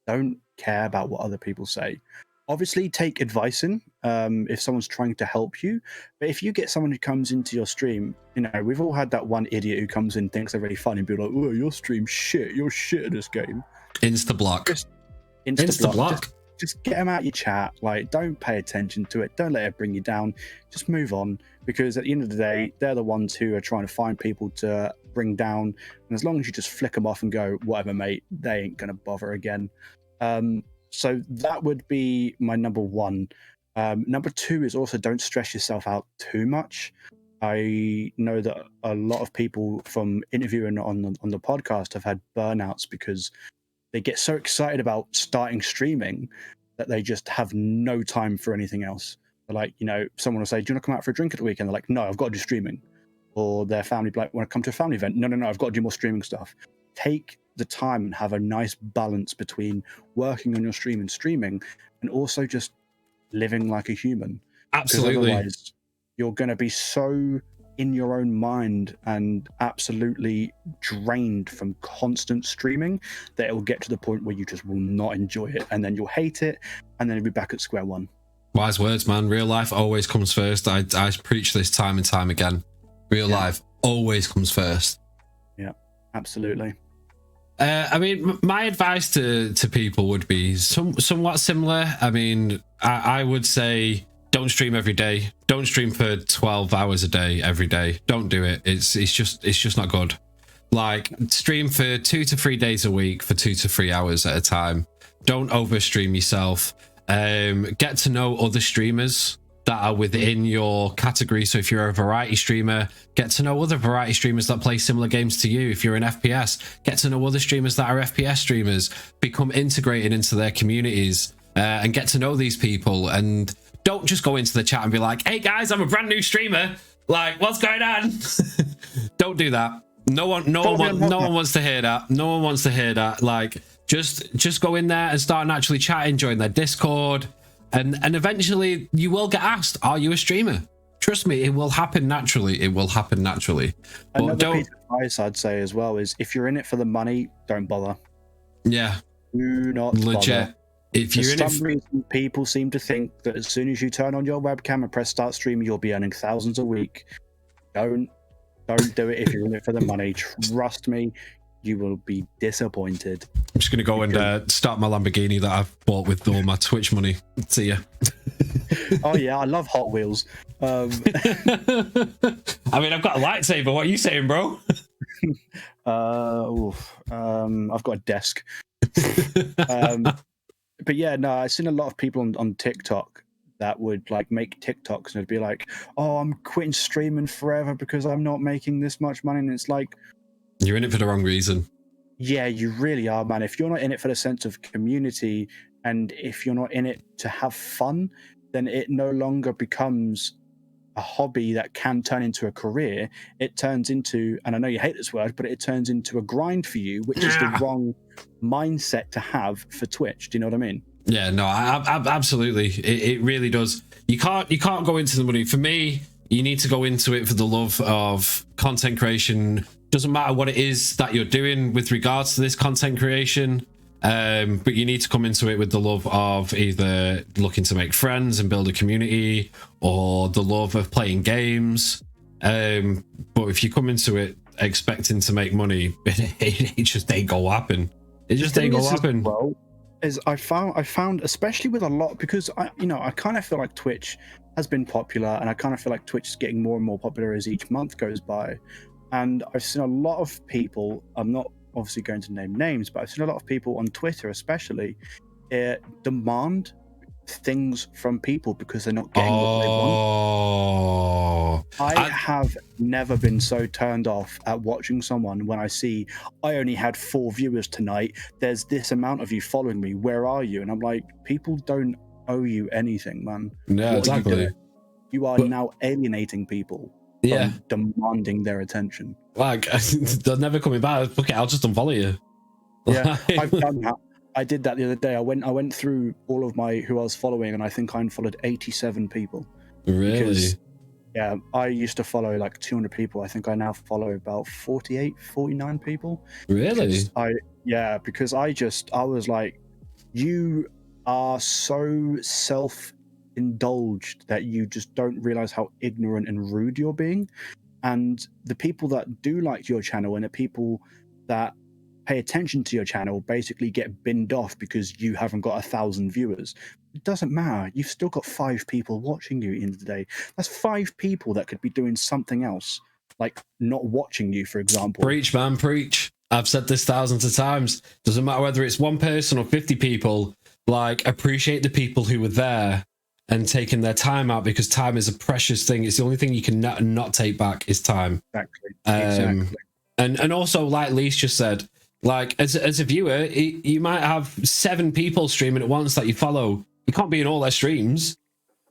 don't care about what other people say. Obviously, take advice in if someone's trying to help you. But if you get someone who comes into your stream, we've all had that one idiot who comes in, thinks they're really funny, and be like, "Oh, your stream shit. You're shit at this game." Insta block. Insta block. Just get them out your chat. Like, don't pay attention to it. Don't let it bring you down. Just move on, because at the end of the day, they're the ones who are trying to find people to bring down. And as long as you just flick them off and go, "Whatever, mate," they ain't gonna bother again. So that would be my number one. Number two is also, don't stress yourself out too much. I know that a lot of people from interviewing on the podcast have had burnouts because they get so excited about starting streaming that they just have no time for anything else. They're like, someone will say, "Do you want to come out for a drink at the weekend?" They're like, "No, I've got to do streaming." Or their family be like, "Want to come to a family event?" No, I've got to do more streaming stuff. Take the time and have a nice balance between working on your stream and streaming, and also just living like a human. Absolutely. Otherwise, you're going to be so in your own mind and absolutely drained from constant streaming that it will get to the point where you just will not enjoy it, and then you'll hate it, and then you'll be back at square one. Wise words, man. Real life always comes first. I preach this time and time again. Real life always comes first. Yeah, absolutely. I mean, my advice to people would be somewhat similar. I mean, I would say, don't stream every day. Don't stream for 12 hours a day every day. Don't do it. It's just not good. Like, stream for 2 to 3 days a week for 2 to 3 hours at a time. Don't overstream yourself. Get to know other streamers that are within your category. So if you're a variety streamer, get to know other variety streamers that play similar games to you. If you're an FPS, get to know other streamers that are FPS streamers. Become integrated into their communities and get to know these people. And don't just go into the chat and be like, "Hey guys, I'm a brand new streamer. Like, what's going on?" Don't do that. No one wants to hear that. No one wants to hear that. Like, just go in there and start naturally chatting, join their Discord. And eventually you will get asked, "Are you a streamer?" Trust me, it will happen naturally. It will happen naturally. But another piece of advice I'd say as well is, if you're in it for the money, don't bother. Yeah. Do not legit bother. If you're for some reason, people seem to think that as soon as you turn on your webcam and press start stream, you'll be earning thousands a week. Don't do it if you're in it for the money. Trust me, you will be disappointed. I'm just going to go and start my Lamborghini that I've bought with all my Twitch money. See ya. Oh, yeah, I love Hot Wheels. I mean, I've got a lightsaber. What are you saying, bro? I've got a desk. But yeah, no, I've seen a lot of people on TikTok that would like make TikToks and it'd be like, "Oh, I'm quitting streaming forever because I'm not making this much money." And it's like, you're in it for the wrong reason. Yeah, you really are, man. If you're not in it for the sense of community, and if you're not in it to have fun, then it no longer becomes a hobby that can turn into a career. It turns into, and I know you hate this word, but it turns into a grind for you, which is the wrong mindset to have for Twitch. Do you know what I mean? Yeah, no, absolutely. It really does. You can't go into the money. For me, you need to go into it for the love of content creation. Doesn't matter what it is that you're doing with regards to this content creation, but you need to come into it with the love of either looking to make friends and build a community, or the love of playing games. But if you come into it expecting to make money, it just ain't gonna happen. It just ain't gonna happen. Well, is I found especially with a lot, because I kind of feel like Twitch has been popular, and I kind of feel like Twitch is getting more and more popular as each month goes by. And I've seen a lot of people, I'm not obviously going to name names, but I've seen a lot of people on Twitter especially demand things from people because they're not getting what they want. I have never been so turned off at watching someone when I see, "I only had 4 viewers tonight, there's this amount of you following me, where are you?" And I'm like, people don't owe you anything, man. Yeah, exactly. you are now alienating people from demanding their attention. Like, they're never coming back. Fuck it, I'll just unfollow you. Yeah, I've done that. I did that the other day. I went through all of who I was following, and I think I unfollowed 87 people. Really? Because, yeah, I used to follow like 200 people. I think I now follow about 49 people. Really? Because I was like, you are so self-indulged that you just don't realize how ignorant and rude you're being. And the people that do like your channel and the people that pay attention to your channel basically get binned off because you haven't got 1,000 viewers. It doesn't matter. You've still got 5 people watching you at the end of the day. That's 5 people that could be doing something else, like not watching you, for example. Preach, man, preach. I've said this thousands of times. Doesn't matter whether it's 1 person or 50 people. Like, appreciate the people who were there and taking their time out, because time is a precious thing. It's the only thing you can not take back is time. Exactly. And also, like Lise just said, like, as a viewer, you might have 7 people streaming at once that you follow. You can't be in all their streams.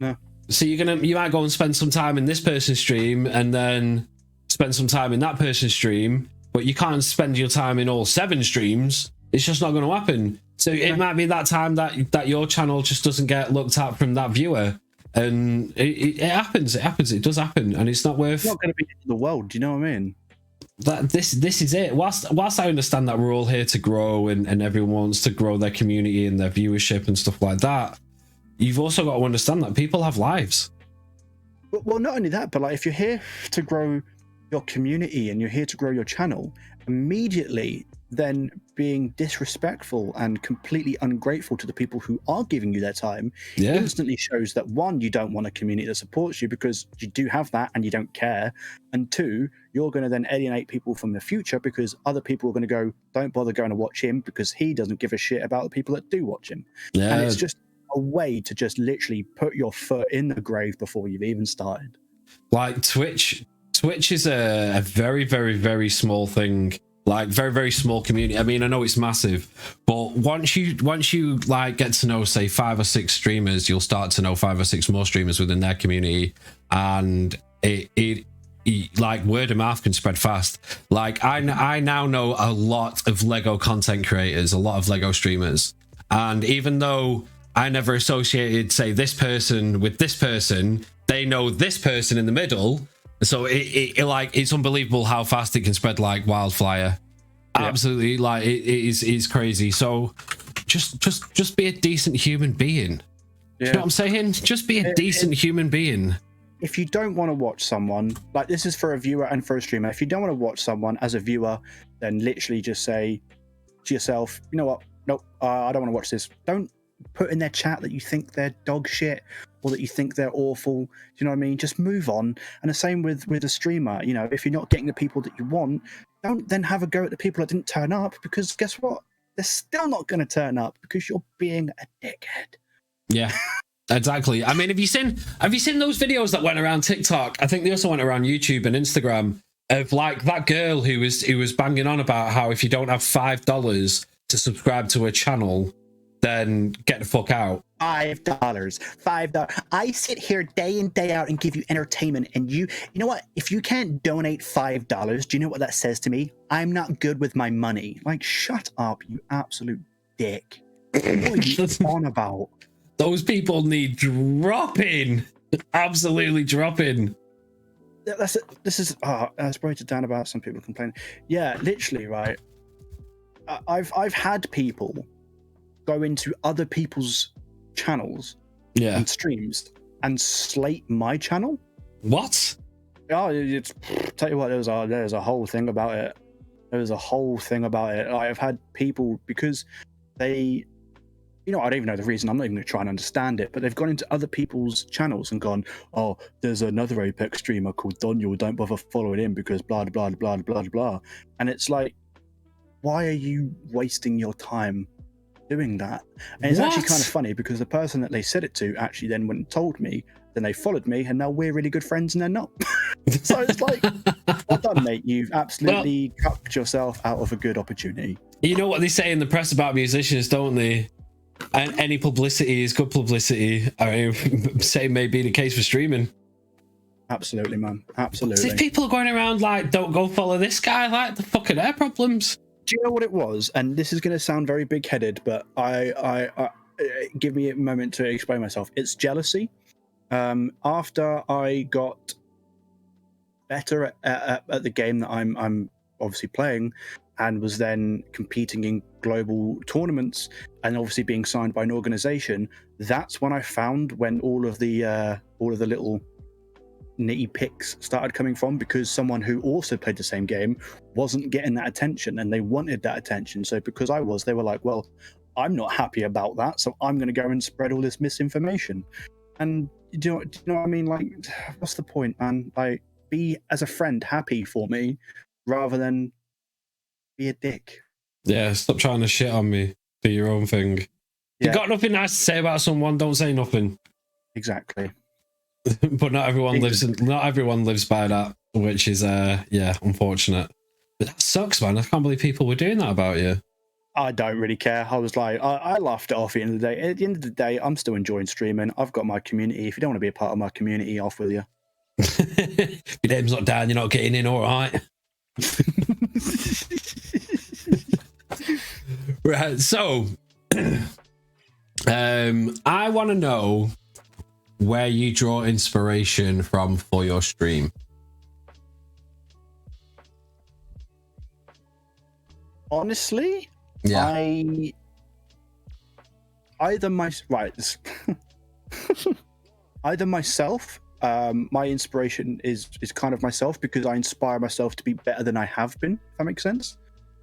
No. So you might go and spend some time in this person's stream and then spend some time in that person's stream, but you can't spend your time in all 7 streams. It's just not going to happen. So it might be that time that your channel just doesn't get looked at from that viewer. And it happens. It does happen. And it's not worth... It's not going to be the world. Do you know what I mean? This is it. Whilst I understand that we're all here to grow and everyone wants to grow their community and their viewership and stuff like that, you've also got to understand that people have lives. Well, not only that, but like, if you're here to grow your community and you're here to grow your channel, immediately then being disrespectful and completely ungrateful to the people who are giving you their time instantly shows that, 1, you don't want a community that supports you because you do have that and you don't care, and 2, you're going to then alienate people from the future because other people are going to go, don't bother going to watch him because he doesn't give a shit about the people that do watch him. And it's just a way to just literally put your foot in the grave before you've even started. Like, Twitch is a very, very, very small thing. Like, very, very small community. I mean, I know it's massive, but once you like get to know, say, 5 or 6 streamers, you'll start to know 5 or 6 more streamers within their community, and it like, word of mouth can spread fast. Like, I now know a lot of Lego content creators, a lot of Lego streamers, and even though I never associated, say, this person with this person, they know this person in the middle. So it's unbelievable how fast it can spread like wildfire. Absolutely, like it's crazy. So just be a decent human being. Do you know what I'm saying? Just be a decent human being. If you don't want to watch someone, like, this is for a viewer and for a streamer, if you don't want to watch someone as a viewer, then literally just say to yourself, you know what? Nope, I don't want to watch this. Don't put in their chat that you think they're dog shit or that you think they're awful. Do you know what I mean? Just move on. And the same with a streamer. You know, if you're not getting the people that you want, don't then have a go at the people that didn't turn up, because guess what? They're still not going to turn up because you're being a dickhead. Yeah, exactly. I mean, have you seen those videos that went around TikTok? I think they also went around YouTube and Instagram of, like, that girl who was banging on about how if you don't have $5 to subscribe to a channel, then get the fuck out. $5. I sit here day in, day out and give you entertainment, and you know what? If you can't donate $5, do you know what that says to me? I'm not good with my money. Like, shut up, you absolute dick. What are you on about? Those people need dropping. Absolutely dropping. This is I was broken down about some people complaining. Yeah, literally, right? I've had people go into other people's channels and streams and slate my channel. What? Oh, tell you what, there's a whole thing about it. I've had people, because they, you know, I don't even know the reason. I'm not even going to try and understand it, but they've gone into other people's channels and gone, oh, there's another Apex streamer called DonYule, don't bother following him because blah blah blah blah blah. And it's like, why are you wasting your time doing that? And it's actually kind of funny, because the person that they said it to actually then went and told me, then they followed me, and now we're really good friends and they're not. So it's like, well done, mate. You've absolutely cucked yourself out of a good opportunity. You know what they say in the press about musicians, don't they? And any publicity is good publicity. I mean, same may be the case for streaming. Absolutely, man. Absolutely. See, people are going around like, don't go follow this guy. Like, the fuck are their problems? Do you know what it was? And this is going to sound very big-headed, but I give me a moment to explain myself. It's jealousy. After I got better at the game that I'm obviously playing, and was then competing in global tournaments, and obviously being signed by an organization, that's when I found when all of the little nitty picks started coming from, because someone who also played the same game wasn't getting that attention, and they wanted that attention. So because they were like, well, I'm not happy about that, so I'm going to go and spread all this misinformation. And do you know what I mean? Like, what's the point, man? Like, be as a friend happy for me rather than be a dick. Yeah, stop trying to shit on me. Do your own thing. Yeah. You got nothing nice to say about someone, don't say nothing. Exactly. But not everyone lives by that, which is unfortunate. But that sucks, man. I can't believe people were doing that about you. I don't really care. I was like, I laughed it off at the end of the day. At the end of the day, I'm still enjoying streaming. I've got my community. If you don't want to be a part of my community, off with you. Your name's not down, you're not getting in, all right. Right, so I want to know where you draw inspiration from for your stream. Honestly, yeah, either myself. My inspiration is kind of myself, because I inspire myself to be better than I have been, if that makes sense.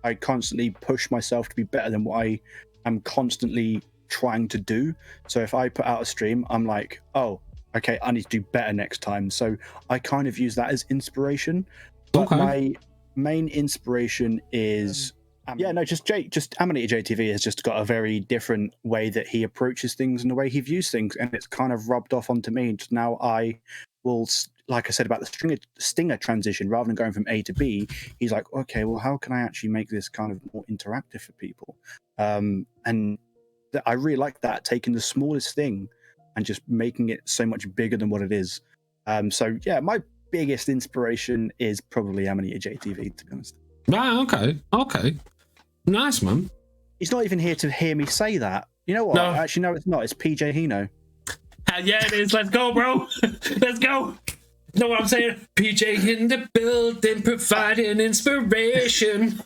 I constantly push myself to be better than what I am constantly trying to do. So if I put out a stream, I'm like, oh, okay, I need to do better next time. So I kind of use that as inspiration. But my main inspiration is just Amanita JTV has just got a very different way that he approaches things and the way he views things, and it's kind of rubbed off onto me. Just now I will, like I said about the stinger transition, rather than going from A to B, he's like, okay, well, how can I actually make this kind of more interactive for people? And I really like that, taking the smallest thing and just making it so much bigger than what it is. So yeah, my biggest inspiration is probably Amanita JTV, to be honest. Right, okay. Nice, man. He's not even here to hear me say that. You know what? No. Actually, no, it's not. It's PJ Hino. Hell yeah, it is. Let's go, bro. Let's go. You know what I'm saying? PJ in the building, providing inspiration.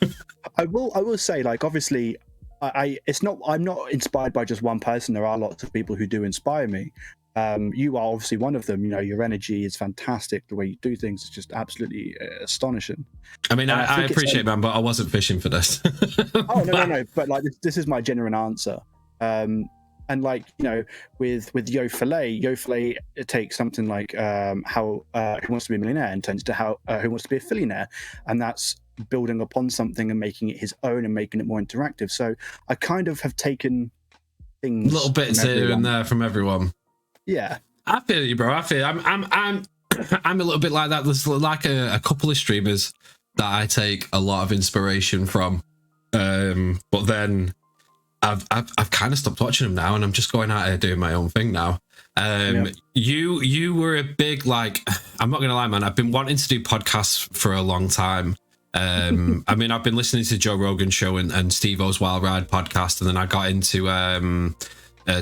I will say, like, obviously, I'm not inspired by just one person. There are lots of people who do inspire me. You are obviously one of them. You know, your energy is fantastic. The way you do things is just absolutely astonishing. I mean, I appreciate it, man, but I wasn't fishing for this. Oh, no. But like, this is my genuine answer. And like, you know, with Yo Filet, it takes something like how Who Wants to Be a Millionaire and turns to how Who Wants to Be a Fillionaire, and that's building upon something and making it his own and making it more interactive. So I kind of have taken things, little bits here and there from everyone. Yeah, I feel you, bro. I feel I'm a little bit like that. There's like a couple of streamers that I take a lot of inspiration from, but then I've kind of stopped watching them now, and I'm just going out here doing my own thing now. You were a big, like, I'm not gonna lie, man, I've been wanting to do podcasts for a long time. I mean, I've been listening to Joe Rogan's show and Steve O's Wild Ride podcast, and then I got into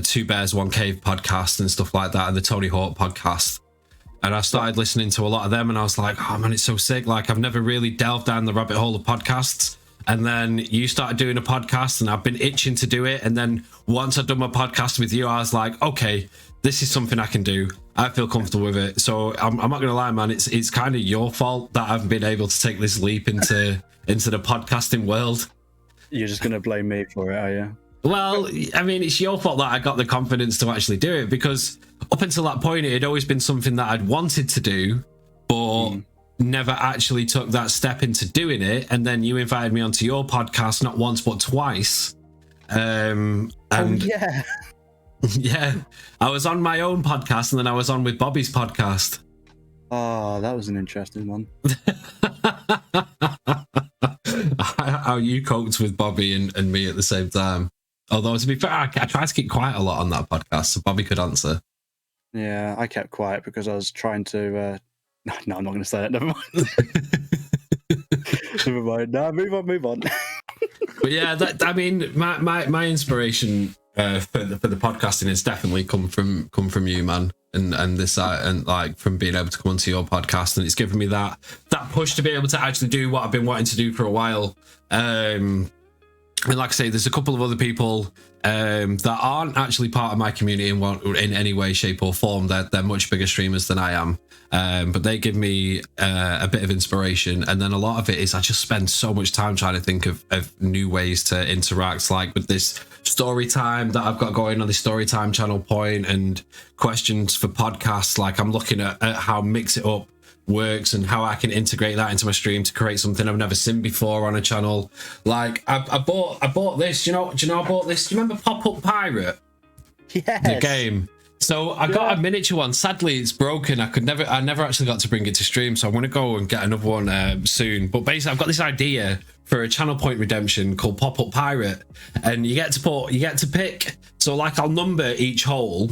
Two Bears One Cave podcast and stuff like that, and the Tony Hawk podcast, and I started listening to a lot of them, and I was like, oh man, it's so sick. Like, I've never really delved down the rabbit hole of podcasts. And then you started doing a podcast, and I've been itching to do it. And then once I'd done my podcast with you, I was like, okay, this is something I can do. I feel comfortable with it. So I'm not going to lie, man. It's kind of your fault that I've been able to take this leap into the podcasting world. You're just going to blame me for it, are you? Well, I mean, it's your fault that I got the confidence to actually do it, because up until that point, it had always been something that I'd wanted to do, but never actually took that step into doing it. And then you invited me onto your podcast not once but twice. And yeah, I was on my own podcast, and then I was on with Bobby's podcast. Oh, that was an interesting one. How you coped with Bobby and me at the same time. Although, to be fair, I tried to keep quiet a lot on that podcast so Bobby could answer. Yeah, I kept quiet because I was trying to No, I'm not going to say that. Never mind. Never mind. No, move on. But yeah, I mean, my inspiration for the podcasting has definitely come from you, man, and this and like from being able to come onto your podcast, and it's given me that push to be able to actually do what I've been wanting to do for a while. And like I say, there's a couple of other people that aren't actually part of my community in any way, shape, or form. They're much bigger streamers than I am, but they give me a bit of inspiration. And then a lot of it is I just spend so much time trying to think of new ways to interact, like with this story time that I've got going on the story time channel point, and questions for podcasts. Like I'm looking at how Mix It Up works and how I can integrate that into my stream to create something I've never seen before on a channel. Like I bought this, do you know I bought this? Do you remember Pop-Up Pirate? Yes. The game. So I got a miniature one. Sadly, it's broken. I never actually got to bring it to stream, so I'm gonna go and get another one soon. But basically, I've got this idea for a channel point redemption called Pop-Up Pirate, and you get to pick. So like I'll number each hole,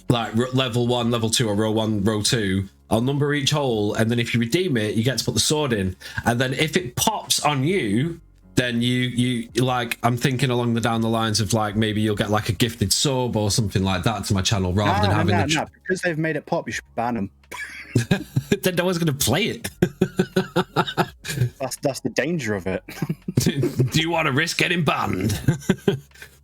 like level 1, level 2, or row 1, row 2. I'll number each hole, and then if you redeem it, you get to put the sword in. And then if it pops on you, then you like, I'm thinking along down the lines of like maybe you'll get like a gifted sub or something like that to my channel, rather than having no, because they've made it pop, you should ban them. Then no one's going to play it. That's the danger of it. Do you want to risk getting banned?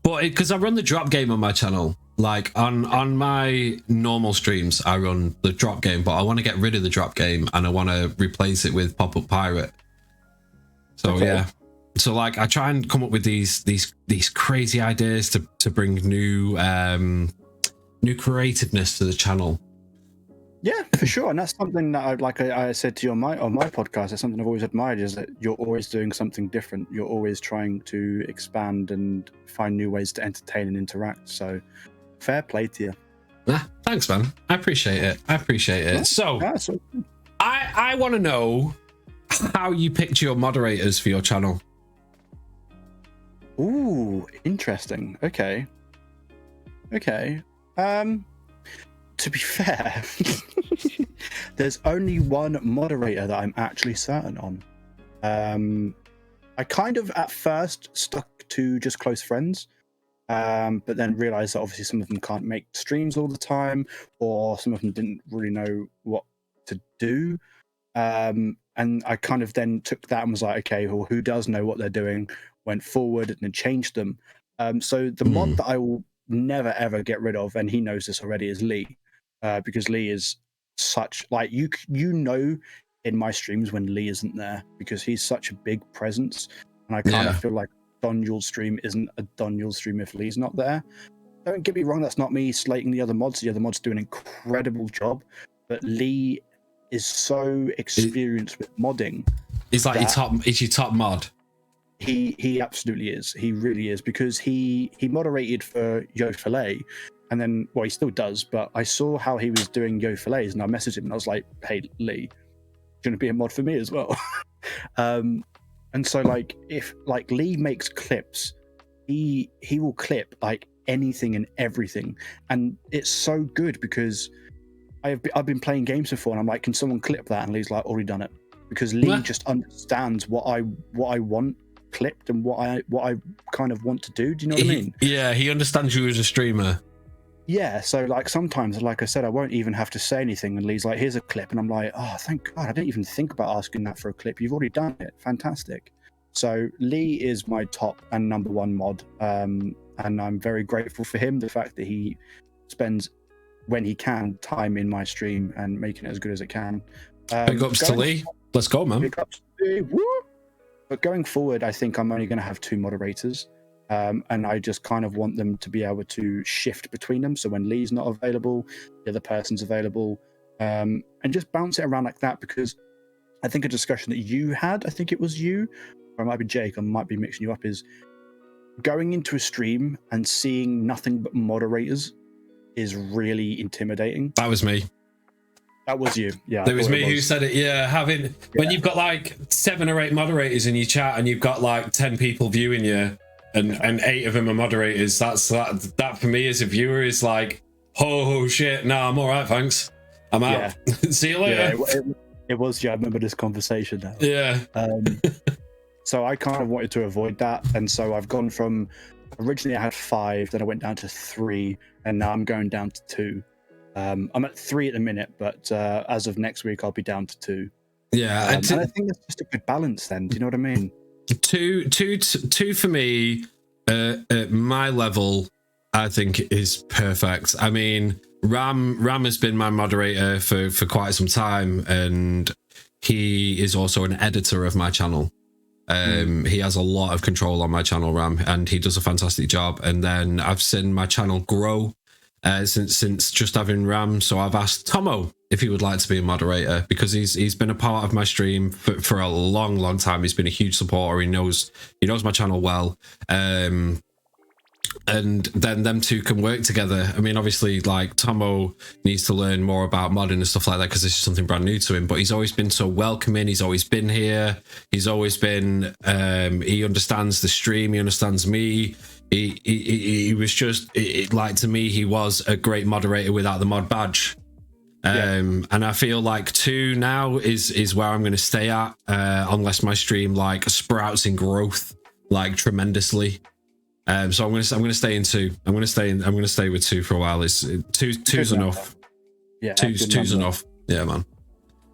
But because I run the drop game on my channel, like on my normal streams, I run the drop game, but I want to get rid of the drop game and I want to replace it with Pop-Up Pirate. So okay. Yeah, so like I try and come up with these crazy ideas to bring new creativeness to the channel. Yeah, for sure, and that's something that I said to you on my podcast. It's something I've always admired, is that you're always doing something different. You're always trying to expand and find new ways to entertain and interact. So, fair play to you. Thanks, man. I appreciate it. Yeah, so, I want to know how you picked your moderators for your channel. Ooh, interesting. Okay. To be fair, there's only one moderator that I'm actually certain on. I kind of at first stuck to just close friends, but then realized that obviously some of them can't make streams all the time, or some of them didn't really know what to do. And I kind of then took that and was like, okay, well, who does know what they're doing? Went forward and then changed them. So the mod that I will never ever get rid of, and he knows this already, is Lee. Because Lee is such, like, you know in my streams when Lee isn't there, because he's such a big presence, and I kind of feel like DonYule stream isn't a DonYule stream if Lee's not there. Don't get me wrong, that's not me slating the other mods. The other mods do an incredible job, but Lee is so experienced with modding. He's like your top mod. He absolutely is. He really is, because he moderated for Yo Filet. And then, well, he still does, but I saw how he was doing Yo Fillets, and I messaged him and I was like, hey, Lee, do you want to be a mod for me as well? And so, like, if like Lee makes clips, he will clip like anything and everything. And it's so good because I've been playing games before, and I'm like, can someone clip that? And Lee's like, already done it. Because Lee just understands what I want clipped and what I kind of want to do. Do you know what I mean? Yeah, he understands you as a streamer. Yeah, so like sometimes, like I said, I won't even have to say anything, and Lee's like, here's a clip, and I'm like, oh, thank God, I didn't even think about asking that for a clip. You've already done it. Fantastic. So Lee is my top and number one mod, and I'm very grateful for him, the fact that he spends, when he can, time in my stream and making it as good as it can. Big ups to Lee. Let's go, man. Big ups to Lee. Woo! But going forward, I think I'm only going to have 2 moderators. And I just kind of want them to be able to shift between them. So when Lee's not available, the other person's available, and just bounce it around like that. Because I think a discussion that you had, I think it was you, or it might be Jake, I might be mixing you up, is going into a stream and seeing nothing but moderators is really intimidating. That was me. That was you. Yeah. It was me who said it. Yeah. When you've got like 7 or 8 moderators in your chat and you've got like 10 people viewing you, and 8 of them are moderators, that for me as a viewer is like, oh shit, no, I'm all right, thanks. I'm out. See you later. Yeah, it was. Yeah, I remember this conversation now. Yeah. So I kind of wanted to avoid that, and so I've gone from originally I had 5, then I went down to 3, and now I'm going down to 2. I'm at 3 at the minute, but as of next week I'll be down to 2. Yeah, and I think that's just a good balance. Then, do you know what I mean? Two for me at my level, I think is perfect. I mean, Ram has been my moderator for quite some time, and he is also an editor of my channel. He has a lot of control on my channel, Ram, and he does a fantastic job. And then I've seen my channel grow since just having Ram. So I've asked Tomo if he would like to be a moderator, because he's been a part of my stream for a long time. He's been a huge supporter. He knows my channel well. And then them two can work together. I mean, obviously, like, Tomo needs to learn more about modding and stuff like that, because this is something brand new to him, but he's always been so welcoming. He's always been here. He's always been, he understands the stream. He understands me. He was just, like, to me, he was a great moderator without the mod badge. And I feel like 2 now is where I'm going to stay at, unless my stream, like, sprouts in growth, like, tremendously. So I'm gonna stay in 2. I'm gonna stay with 2 for a while. It's two's enough. Yeah, two's enough. Yeah, man.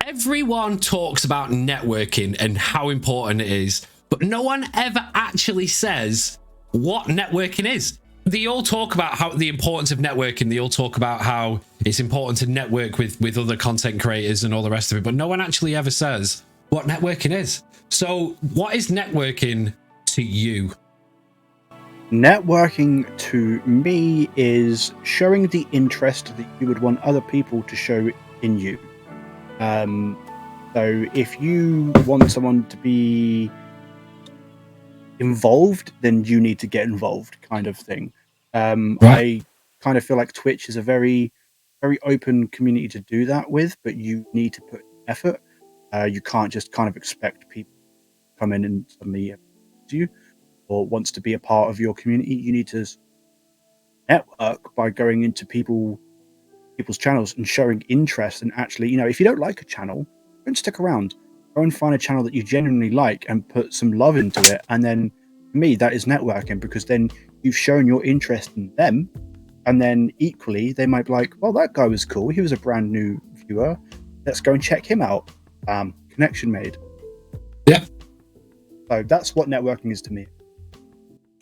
Everyone talks about networking and how important it is, but no one ever actually says what networking is. They all talk about how the importance of networking. They all talk about how it's important to network with other content creators and all the rest of it, but no one actually ever says what networking is. So what is networking to you? Networking to me is showing the interest that you would want other people to show in you. So if you want someone to be involved, then you need to get involved, kind of thing. Right. I kind of feel like Twitch is a very, very open community to do that with, but you need to put effort. You can't just kind of expect people to come in and suddenly do you, or wants to be a part of your community. You need to network by going into people's channels and showing interest. And actually, you know, if you don't like a channel, don't stick around. Go and find a channel that you genuinely like and put some love into it. And then, for me, that is networking, because then you've shown your interest in them. And then equally, they might be like, well, that guy was cool. He was a brand new viewer. Let's go and check him out. Connection made. Yeah. So that's what networking is to me.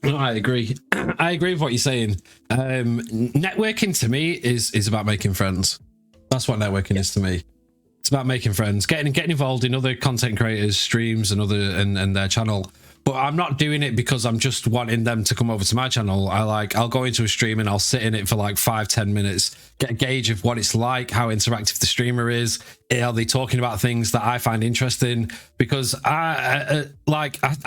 I agree. I agree with what you're saying. Networking to me is about making friends. That's what networking is to me. It's about making friends, getting involved in other content creators' streams and their channel. But I'm not doing it because I'm just wanting them to come over to my channel. I'll go into a stream and I'll sit in it for like 5-10 minutes, get a gauge of what it's like, how interactive the streamer is. Are they talking about things that I find interesting? Because I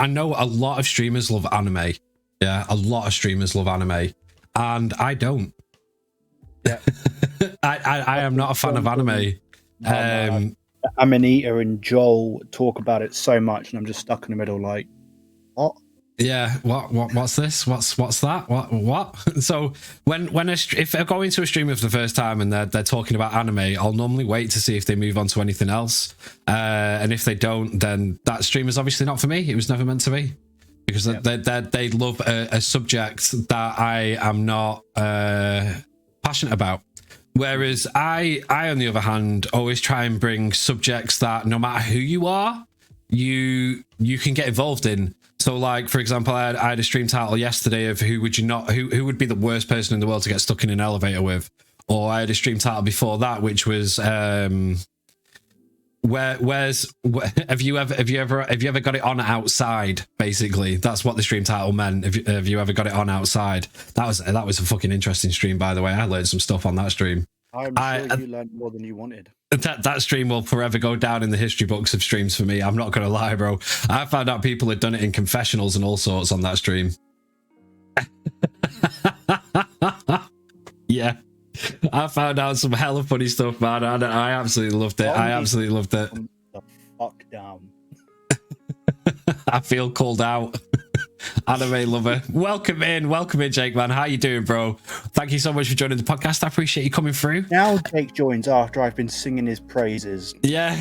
know a lot of streamers love anime. Yeah, a lot of streamers love anime, and I don't. Yeah, I am not a fan of anime. Amanita and Joel talk about it so much, and I'm just stuck in the middle, like, what? Yeah, what's this? What's that? What? So if I go into a stream for the first time and they're talking about anime, I'll normally wait to see if they move on to anything else. And if they don't, then that stream is obviously not for me. It was never meant to be. Because they love a subject that I am not passionate about. Whereas I, on the other hand, always try and bring subjects that no matter who you are, you can get involved in. So, like, for example, I had a stream title yesterday of who would be the worst person in the world to get stuck in an elevator with. Or I had a stream title before that, which was have you ever got it on outside? Basically, that's what the stream title meant. Have you ever got it on outside? That was a fucking interesting stream, by the way. I learned some stuff on that stream. I'm sure you learned more than you wanted. That stream will forever go down in the history books of streams for me. I'm not gonna lie, bro. I found out people had done it in confessionals and all sorts on that stream. Yeah. I found out some hella funny stuff, man. I absolutely loved it. I absolutely loved it. The fuck down. I feel called out. Anime lover. Welcome in, Jake, man. How you doing, bro? Thank you so much for joining the podcast. I appreciate you coming through. Now Jake joins after I've been singing his praises. Yeah.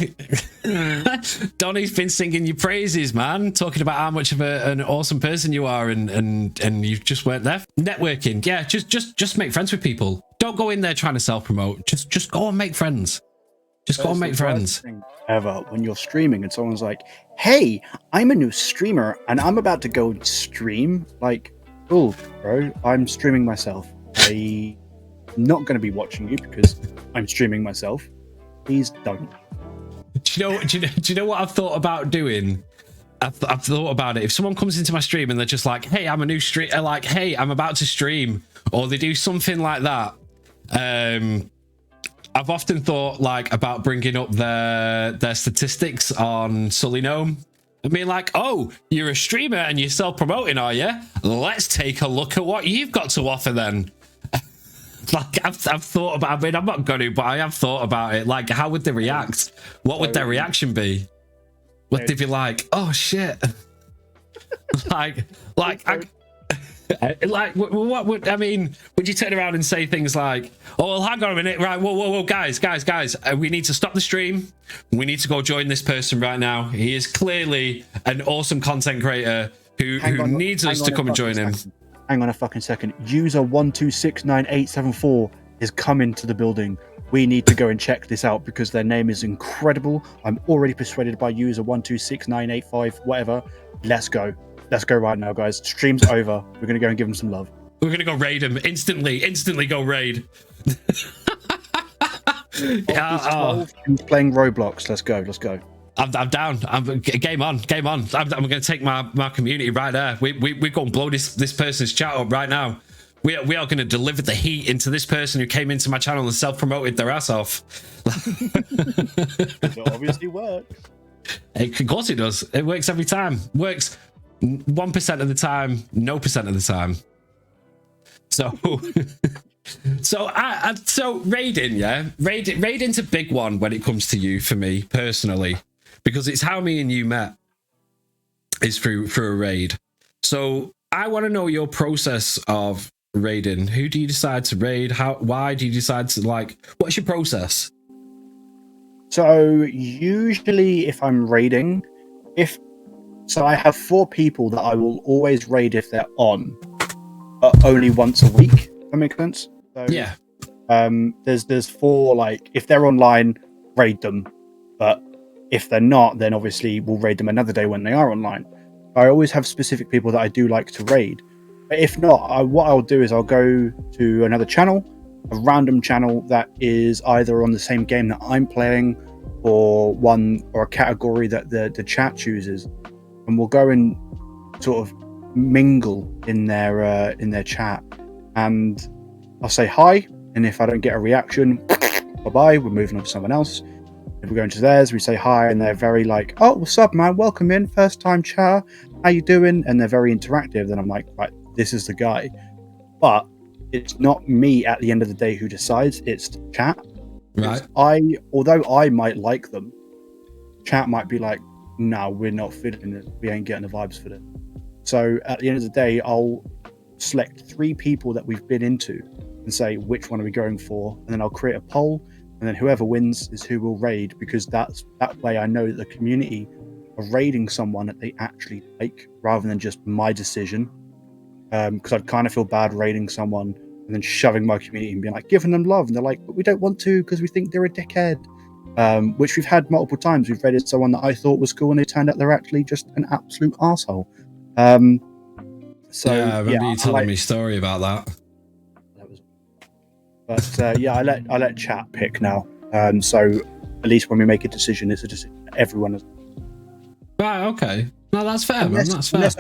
Donny's been singing your praises, man. Talking about how much of an awesome person you are, and you just weren't there. Networking. Yeah, just make friends with people. Don't go in there trying to self-promote. Just go and make friends. Just go and make friends. Ever when you're streaming and someone's like, "Hey, I'm a new streamer and I'm about to go stream." Like, oh, bro, I'm streaming myself. I'm not going to be watching you because I'm streaming myself. Please don't. Do you know what I've thought about doing? I've thought about it. If someone comes into my stream and they're just like, "Hey, I'm a new streamer," like, "Hey, I'm about to stream," or they do something like that. I've often thought like about bringing up their statistics on Sully Gnome and being like, "Oh, you're a streamer and you're self-promoting, are you? Let's take a look at what you've got to offer then." Like I've thought about. I mean, I'm not going to, but I have thought about it. Like, how would they react? What would their reaction be? Would they be like, "Oh shit"? like. Like, what would I mean? Would you turn around and say things like, "Oh, well, hang on a minute, right? Whoa, guys, we need to stop the stream. We need to go join this person right now. He is clearly an awesome content creator who needs us to come and join him." Hang on a fucking second. User 1269874 is coming to the building. We need to go and check this out because their name is incredible. I'm already persuaded by user 1269885, whatever. Let's go. Let's go right now, guys. Stream's over. We're going to go and give him some love. We're going to go raid him. Instantly go raid. He's playing Roblox. Let's go. I'm down. Game on. I'm going to take my community right there. We're going to blow this person's chat up right now. We are going to deliver the heat into this person who came into my channel and self-promoted their ass off. It obviously works. Of course it does. It works every time. Works 1% of the time, no percent of the time. So, so raiding, yeah, raiding's a big one when it comes to you for me personally, because it's how me and you met is through a raid. So I want to know your process of raiding. Who do you decide to raid? Why do you decide to, like, what's your process? So usually if I'm raiding, so I have 4 people that I will always raid if they're on, but only once a week. That makes sense? So, yeah. There's 4, like, if they're online, raid them. But if they're not, then obviously we'll raid them another day when they are online. I always have specific people that I do like to raid. But if not, what I'll do is I'll go to another channel, a random channel that is either on the same game that I'm playing or a category that the chat chooses. And we'll go and sort of mingle in their chat, and I'll say hi, and if I don't get a reaction, bye-bye, we're moving on to someone else. If we go into theirs, we say hi, and they're very like, "Oh, what's up, man? Welcome in, first time chatter. How you doing?" And they're very interactive. Then I'm like, right, this is the guy. But it's not me at the end of the day who decides, it's the chat. Right. Although I might like them, chat might be like, "No, we're not feeling it. We ain't getting the vibes for it." So at the end of the day, I'll select 3 people that we've been into and say, which one are we going for? And then I'll create a poll, and then whoever wins is who will raid, because that way I know that the community are raiding someone that they actually like, rather than just my decision. Because I'd kind of feel bad raiding someone and then shoving my community and being like, giving them love, and they're like, "But we don't want to because we think they're a dickhead." Which we've had multiple times. We've raided someone that I thought was cool, and it turned out they're actually just an absolute asshole. So yeah, I remember you telling me a story about that. But yeah, I let chat pick now. So at least when we make a decision, it's a decision that everyone is. Right. Okay. No, that's fair, man. That's fair. Unless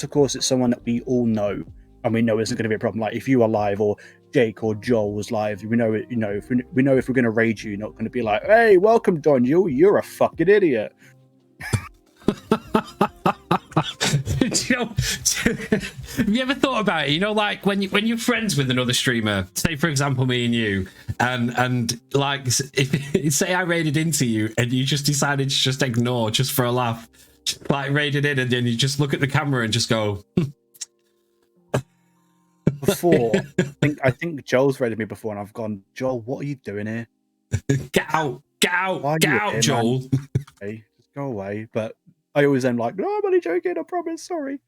of course it's someone that we all know and we know isn't going to be a problem. Like if you are live, or Jake or Joel was live, we know it. You know, if we're going to raid you, you're not going to be like, "Hey, welcome, DonYule. You're a fucking idiot." You know, have you ever thought about it? You know, like when you're friends with another streamer, say for example me and you, and like if say I raided into you and you just decided to just ignore just for a laugh, like raided in, and then you just look at the camera and just go. Before, I think Joel's raided me before, and I've gone, Joel, what are you doing here? Get out, Why are get you out, here, Joel. man? Okay, just go away. But I always am like, no, I'm only joking. I promise. Sorry.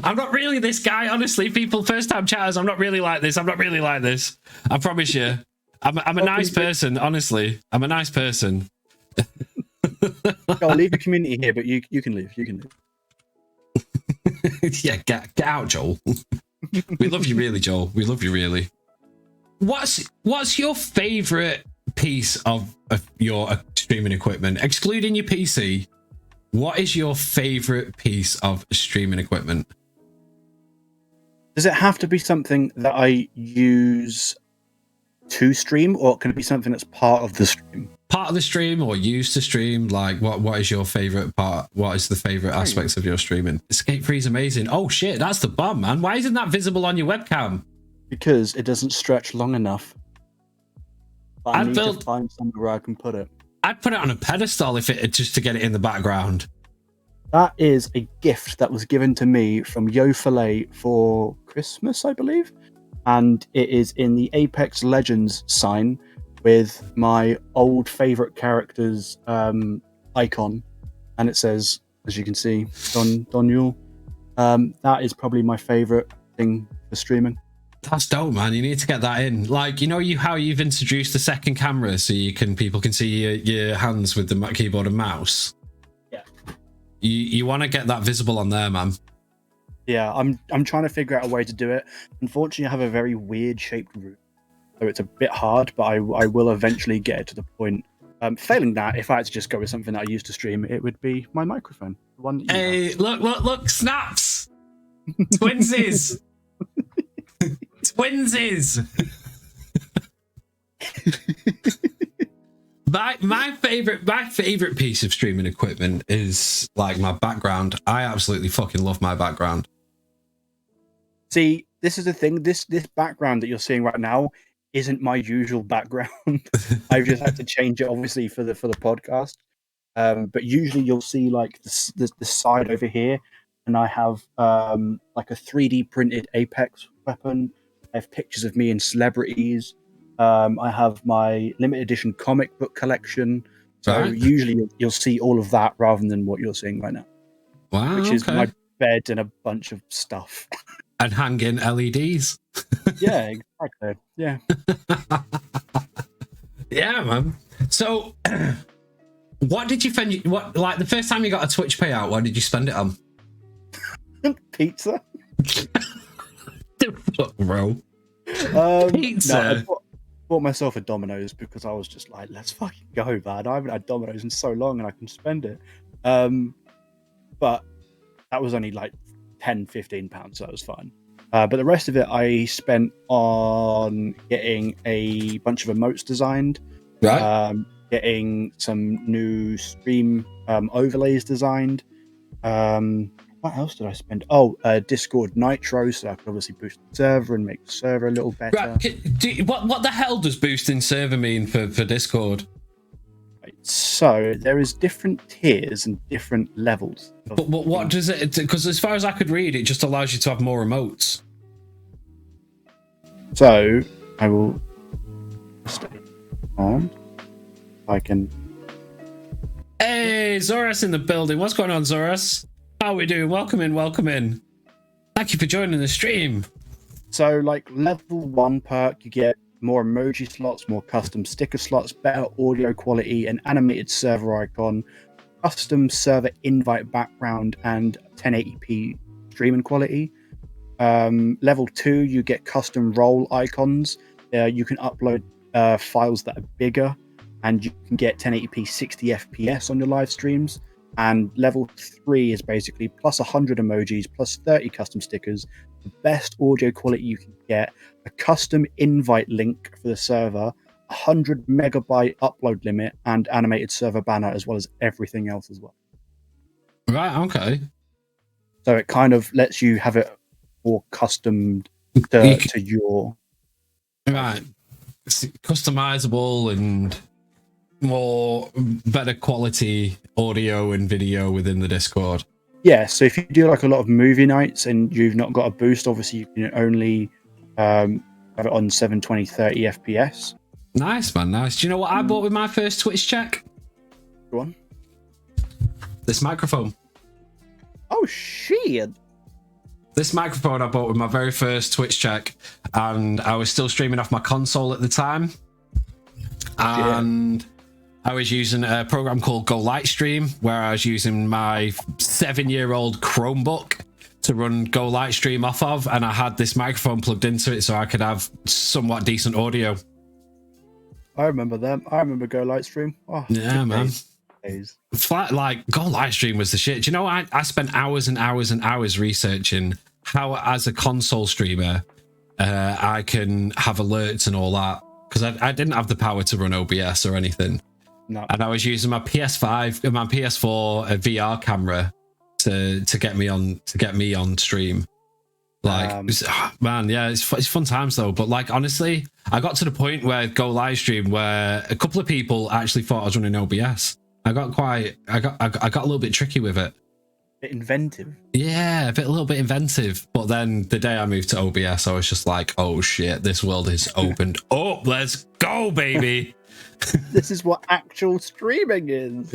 I'm not really this guy, honestly. People, first time chatters, I'm not really like this. I promise you. I'm a nice person, honestly. I'm a nice person. I'll leave the community here, but you can leave. You can leave. Yeah, get out, Joel. We love you really, Joel. We love you really. What's your favorite piece of your streaming equipment, excluding your PC? What is your favorite piece of streaming equipment? Does it have to be something that I use to stream, or can it be something that's part of the stream? Part of the stream or used to stream? Like, what is your favorite part? What is the favorite aspects of your streaming? Escape Free is amazing. Oh shit, that's the bomb, man. Why isn't that visible on your webcam? Because it doesn't stretch long enough. But I need to find somewhere where I can put it. I'd put it on a pedestal if it just to get it in the background. That is a gift that was given to me from Yo Filet for Christmas, I believe. And it is in the Apex Legends sign with my old favorite character's icon. And it says, as you can see, DonYule. That is probably my favorite thing for streaming. That's dope, man. You need to get that in. Like, you know, how you've introduced the second camera so people can see your hands with the keyboard and mouse. Yeah. You want to get that visible on there, man. Yeah, I'm trying to figure out a way to do it. Unfortunately, I have a very weird shaped room, so it's a bit hard. But I will eventually get it to the point. Failing that, if I had to just go with something that I used to stream, it would be my microphone. The one that you have. Look, snaps, twinsies. Twinsies. my favorite piece of streaming equipment is like my background. I absolutely fucking love my background. See, this is the thing. This background that you're seeing right now isn't my usual background. I've just had to change it, obviously, for the podcast. But usually you'll see like the side over here, and I have like a 3D printed Apex weapon. I have pictures of me and celebrities. I have my limited edition comic book collection. So usually you'll see all of that rather than what you're seeing right now. Wow, which is my bed and a bunch of stuff. And hanging LEDs. Yeah, exactly. Yeah. Yeah, man. So, what did you spend? What, like the first time you got a Twitch payout? What did you spend it on? Pizza. Bro. No, Pizza. I bought myself a Domino's because I was just like, let's fucking go, man. I haven't had Domino's in so long and I can spend it. But that was only like £10-15, so that was fine. But the rest of it I spent on getting a bunch of emotes designed, right? Getting some new stream overlays designed. What else did I spend? Oh, Discord Nitro, so I could obviously boost the server and make the server a little better. Right. What the hell does boosting server mean for Discord? Right. So there is different tiers and different levels. But what does it? Because as far as I could read, it just allows you to have more emotes. So I will stay on. I can. Hey, Zoras in the building. What's going on, Zoras? How are we doing? Welcome in. Thank you for joining the stream. So, like, level 1 perk, you get more emoji slots, more custom sticker slots, better audio quality, an animated server icon, custom server invite background, and 1080p streaming quality. Level 2, you get custom role icons. You can upload files that are bigger, and you can get 1080p 60 FPS on your live streams. And level 3 is basically plus 100 emojis, plus 30 custom stickers, the best audio quality you can get, a custom invite link for the server, 100 megabyte upload limit, and animated server banner, as well as everything else as well. Right, okay. So it kind of lets you have it more custom to your... Right. It's customizable and... more better quality audio and video within the Discord? Yeah, so if you do like a lot of movie nights and you've not got a boost, obviously you can only have it on 720 30 FPS. Nice, man, nice. Do you know what I bought with my first Twitch check? Go on. This microphone. Oh, shit. This microphone I bought with my very first Twitch check, and I was still streaming off my console at the time. And I was using a program called Go Lightstream, where I was using my 7-year-old Chromebook to run Go Lightstream off of, and I had this microphone plugged into it so I could have somewhat decent audio. I remember them. I remember Go Lightstream. Oh, yeah, man. Days. Flat, like, Go Livestream was the shit. Do you know, I spent hours and hours and hours researching how, as a console streamer, I can have alerts and all that, because I didn't have the power to run OBS or anything. No. And I was using my PS5, my PS4 VR camera to get me on stream. Like, man, yeah, it's fun times though. But like, honestly, I got to the point where Go Livestream, where a couple of people actually thought I was running OBS. I got a little bit tricky with it. Bit inventive. Yeah, a little bit inventive. But then the day I moved to OBS, I was just like, oh shit, this world is opened up. Let's go, baby. This is what actual streaming is.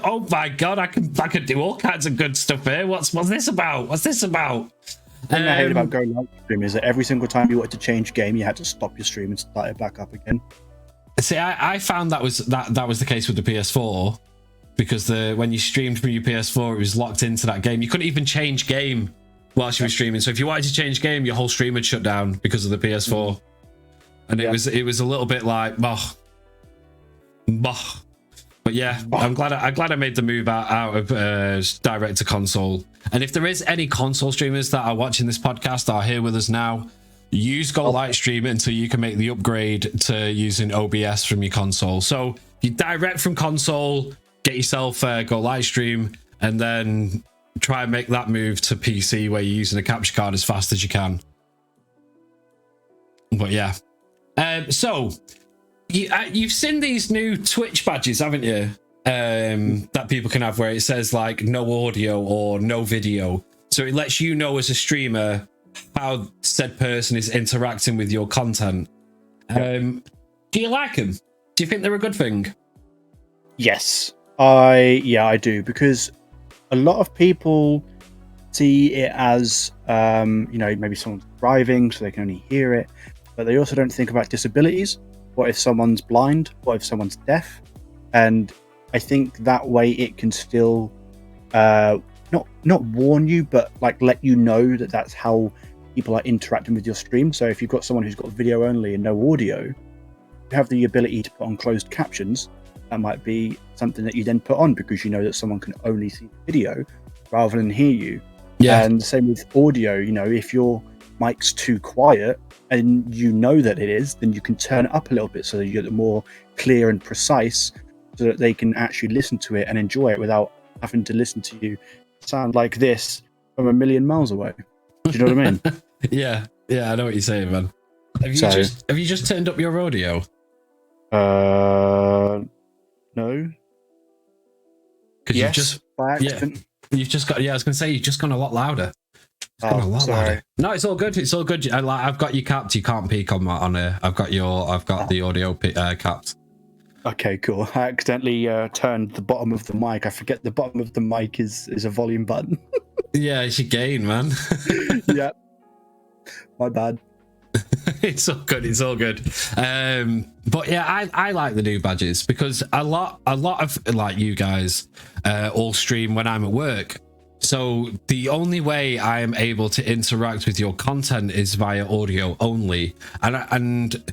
Oh my god, I can do all kinds of good stuff here. What's this about? What's this about? The thing I hate about Go Livestream is that every single time you wanted to change game, you had to stop your stream and start it back up again. See, I found that was the case with the PS4, because when you streamed from your PS4, it was locked into that game. You couldn't even change game whilst you were streaming. So if you wanted to change game, your whole stream would shut down because of the PS4. And it was a little bit like, bah. But yeah, I'm glad I made the move out of direct to console. And if there is any console streamers that are watching this podcast are here with us now, use Go Lightstream until you can make the upgrade to using OBS from your console. So you direct from console, get yourself Go Lightstream, and then try and make that move to PC where you're using a capture card as fast as you can. But yeah, so you've seen these new Twitch badges, haven't you? That people can have, where it says like no audio or no video, so it lets you know as a streamer how said person is interacting with your content. Do you like them? Do you think they're a good thing? Yes, I do, because a lot of people see it as maybe someone's driving so they can only hear it, but they also don't think about disabilities. What if someone's blind? What if someone's deaf? And I think that way it can still not warn you, but like let you know that that's how people are interacting with your stream. So if you've got someone who's got video only and no audio, you have the ability to put on closed captions. That might be something that you then put on, because you know that someone can only see video rather than hear you. Yeah. And the same with audio. If your mic's too quiet and you know that it is, then you can turn it up a little bit so that you get more clear and precise, so that they can actually listen to it and enjoy it without having to listen to you sound like this from a million miles away. Do you know what I mean? Yeah, I know what you're saying, man. Have you just turned up your audio? No. Yes, by accident. You've just got. Yeah, I was going to say you've just gone a lot louder. Sorry. No, it's all good. It's all good. I've got you capped. You can't peek on here. I've got the audio capped. Okay, cool. I accidentally turned the bottom of the mic. I forget the bottom of the mic is a volume button. Yeah, it's your gain, man. Yeah. My bad. It's all good. It's all good. But yeah, I like the new badges, because a lot of like you guys all stream when I'm at work. So the only way I am able to interact with your content is via audio only, and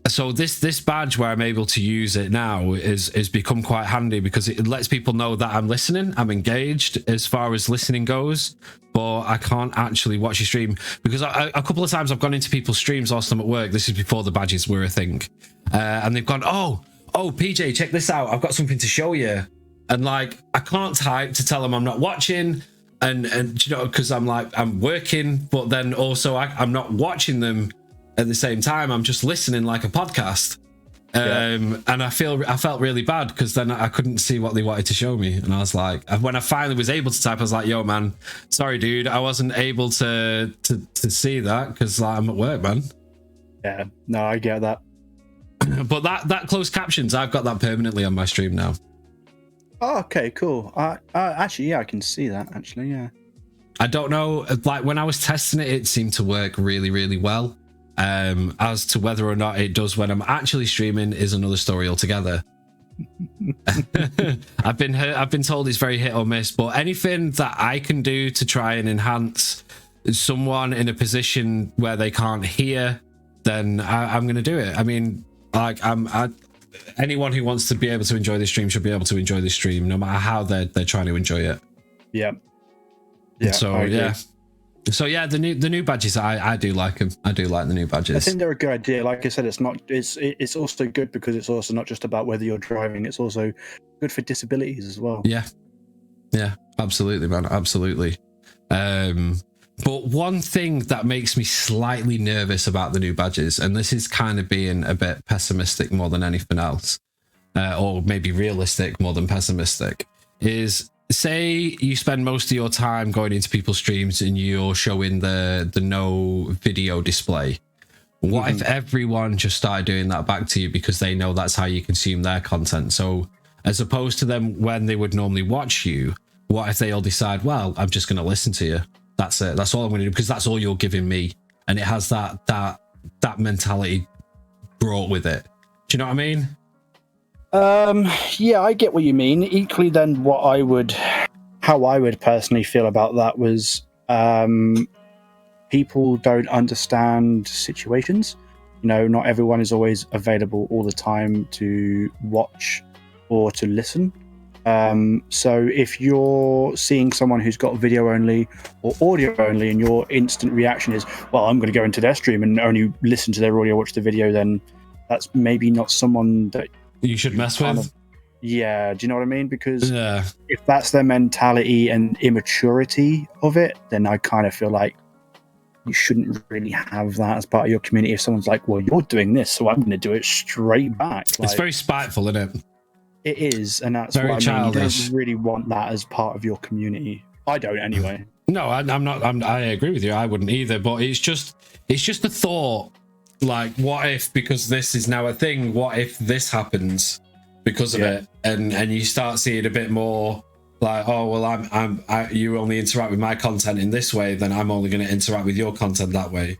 so this badge where I'm able to use it now is become quite handy, because it lets people know that I'm listening, I'm engaged as far as listening goes, but I can't actually watch your stream, because a couple of times I've gone into people's streams whilst I'm at work. This is before the badges were a thing, and they've gone, oh PJ, check this out, I've got something to show you. And like, I can't type to tell them I'm not watching, and because I'm working, but then also I'm not watching them at the same time. I'm just listening like a podcast. And I felt really bad because then I couldn't see what they wanted to show me, and I was like, when I finally was able to type, I was like, "Yo, man, sorry, dude, I wasn't able to see that because I'm at work, man." Yeah, no, I get that. But that closed captions, I've got that permanently on my stream now. Oh, okay, cool. Actually, yeah, I can see that. Actually, yeah. I don't know, like when I was testing it, it seemed to work really, really well. As to whether or not it does when I'm actually streaming is another story altogether. I've been told it's very hit or miss, but anything that I can do to try and enhance someone in a position where they can't hear, then I'm going to do it. I mean, like anyone who wants to be able to enjoy this stream should be able to enjoy this stream, no matter how they're trying to enjoy it. Yeah. So yeah. So yeah, the new badges, I do like them. I do like the new badges. I think they're a good idea. Like I said, it's also good because it's also not just about whether you're driving. It's also good for disabilities as well. Yeah, absolutely, man, absolutely. But one thing that makes me slightly nervous about the new badges, and this is kind of being a bit pessimistic more than anything else, or maybe realistic more than pessimistic, is say you spend most of your time going into people's streams and you're showing the no video display. What if everyone just started doing that back to you because they know that's how you consume their content? So as opposed to them when they would normally watch you, what if they all decide, well, I'm just going to listen to you. That's it. That's all I'm going to do because that's all you're giving me. And it has that mentality brought with it. Do you know what I mean? Yeah, I get what you mean. Equally, then, how I would personally feel about that was, people don't understand situations. You know, not everyone is always available all the time to watch or to listen. So if you're seeing someone who's got video only or audio only, and your instant reaction is, well, I'm going to go into their stream and only listen to their audio, watch the video, then that's maybe not someone that you should mess with. Yeah, do you know what I mean? Because if that's their mentality and immaturity of it, then I kind of feel like you shouldn't really have that as part of your community. If someone's like, well, you're doing this, so I'm going to do it straight back. Like, it's very spiteful, isn't it? It is, and that's very what I mean. childish. You don't really want that as part of your community. I don't, anyway. No, I'm not. I agree with you. I wouldn't either. But it's just the thought. Like, what if, because this is now a thing, what if this happens because of it, and you start seeing a bit more like, oh well, you only interact with my content in this way, then I'm only going to interact with your content that way.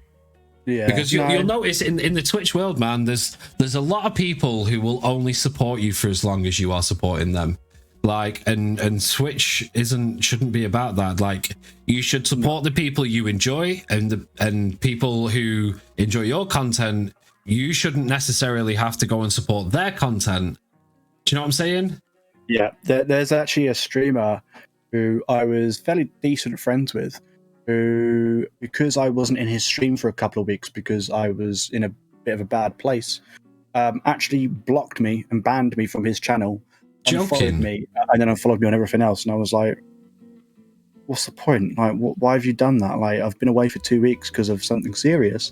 Yeah, because you'll notice in the Twitch world, man, there's a lot of people who will only support you for as long as you are supporting them. Like, and Twitch shouldn't be about that. Like, you should support the people you enjoy, and people who enjoy your content, you shouldn't necessarily have to go and support their content. Do you know what I'm saying? Yeah, there's actually a streamer who I was fairly decent friends with, who, because I wasn't in his stream for a couple of weeks because I was in a bit of a bad place, actually blocked me and banned me from his channel. Unfollowed me, and then unfollowed me on everything else, and I was like, what's the point? Like, why have you done that? Like, I've been away for 2 weeks because of something serious,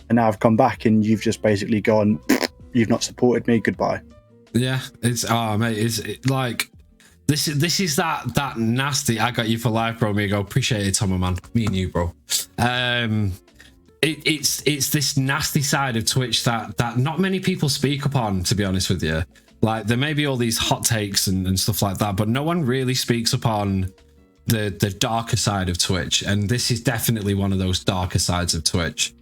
and now I've come back and you've just basically gone, you've not supported me, goodbye. Yeah, it's mate, it's like this is that nasty I got you for life, bro. Me go, appreciate it, Tomo, man. Me and you, bro. It's this nasty side of Twitch that not many people speak upon, to be honest with you. Like, there may be all these hot takes and stuff like that, but no one really speaks upon the darker side of Twitch, and this is definitely one of those darker sides of Twitch.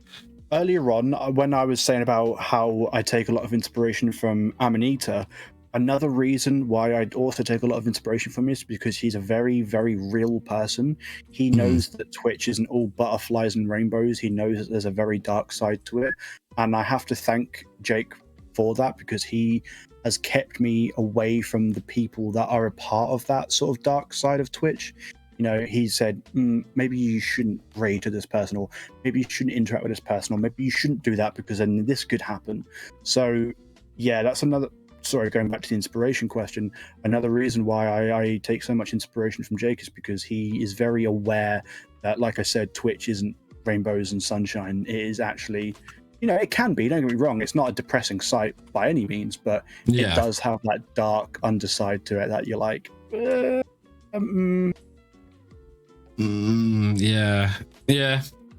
Earlier on, when I was saying about how I take a lot of inspiration from Amanita, another reason why I also take a lot of inspiration from him is because he's a very, very real person. He knows that Twitch isn't all butterflies and rainbows. He knows that there's a very dark side to it, and I have to thank Jake for that, because he has kept me away from the people that are a part of that sort of dark side of Twitch. You know, he said, maybe you shouldn't raid to this person, or maybe you shouldn't interact with this person, or maybe you shouldn't do that because then this could happen. So yeah, that's another, sorry, going back to the inspiration question, another reason why I take so much inspiration from Jake is because he is very aware that, like I said, Twitch isn't rainbows and sunshine. It is actually you know, it can be, don't get me wrong, it's not a depressing sight by any means, but Yeah. it does have that dark underside to it that you're like, yeah.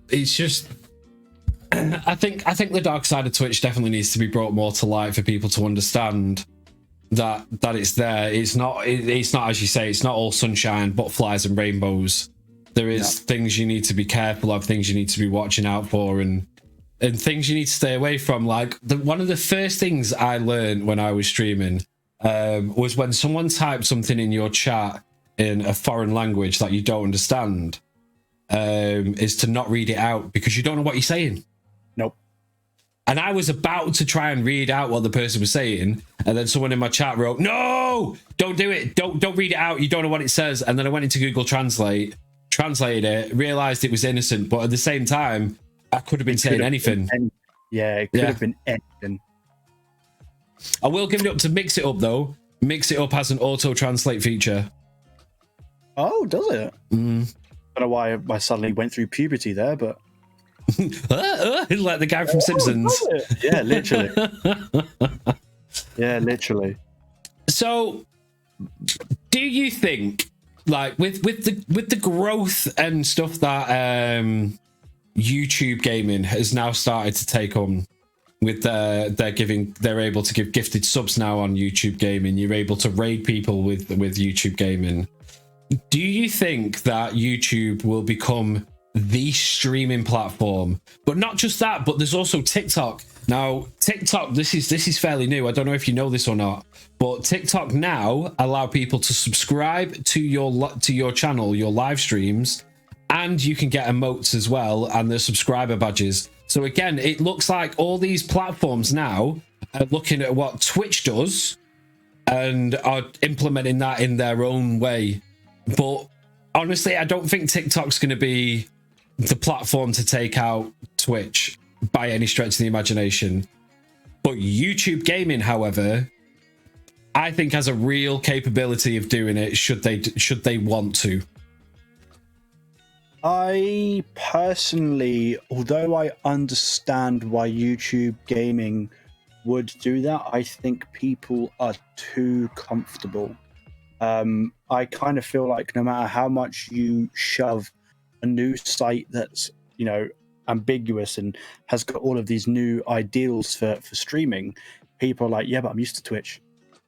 It's just, I think the dark side of Twitch definitely needs to be brought more to light for people to understand that it's there. It's not as you say, it's not all sunshine, butterflies and rainbows. There is things you need to be careful of, things you need to be watching out for, and things you need to stay away from. Like one of the first things I learned when I was streaming was when someone typed something in your chat in a foreign language that you don't understand, is to not read it out because you don't know what you're saying. Nope. And I was about to try and read out what the person was saying, and then someone in my chat wrote, "No, don't do it. Don't read it out. You don't know what it says." And then I went into Google Translate, translated it, realized it was innocent, but at the same time, I could have been saying anything. It could have been anything. I will give it up to Mix It Up though. Mix It Up has an auto translate feature. Oh, does it? I don't know why I suddenly went through puberty there, but like the guy from Simpsons. Yeah, literally. Yeah, literally. So, do you think, like, with the growth and stuff that YouTube gaming has now started to take on, with they're able to give gifted subs now on YouTube gaming, you're able to raid people with YouTube gaming. Do you think that YouTube will become the streaming platform? But not just that, but there's also TikTok. Now, TikTok, this is fairly new. I don't know if you know this or not, but TikTok now allow people to subscribe to your channel, your live streams, and you can get emotes as well and the subscriber badges. So again, it looks like all these platforms now are looking at what Twitch does and are implementing that in their own way. But honestly, I don't think TikTok's going to be the platform to take out Twitch by any stretch of the imagination. But YouTube gaming, however, I think has a real capability of doing it should they want to. I personally, although I understand why YouTube gaming would do that, I think people are too comfortable. I kind of feel like no matter how much you shove a new site that's, you know, ambiguous and has got all of these new ideals for streaming, people are like, yeah, but I'm used to Twitch.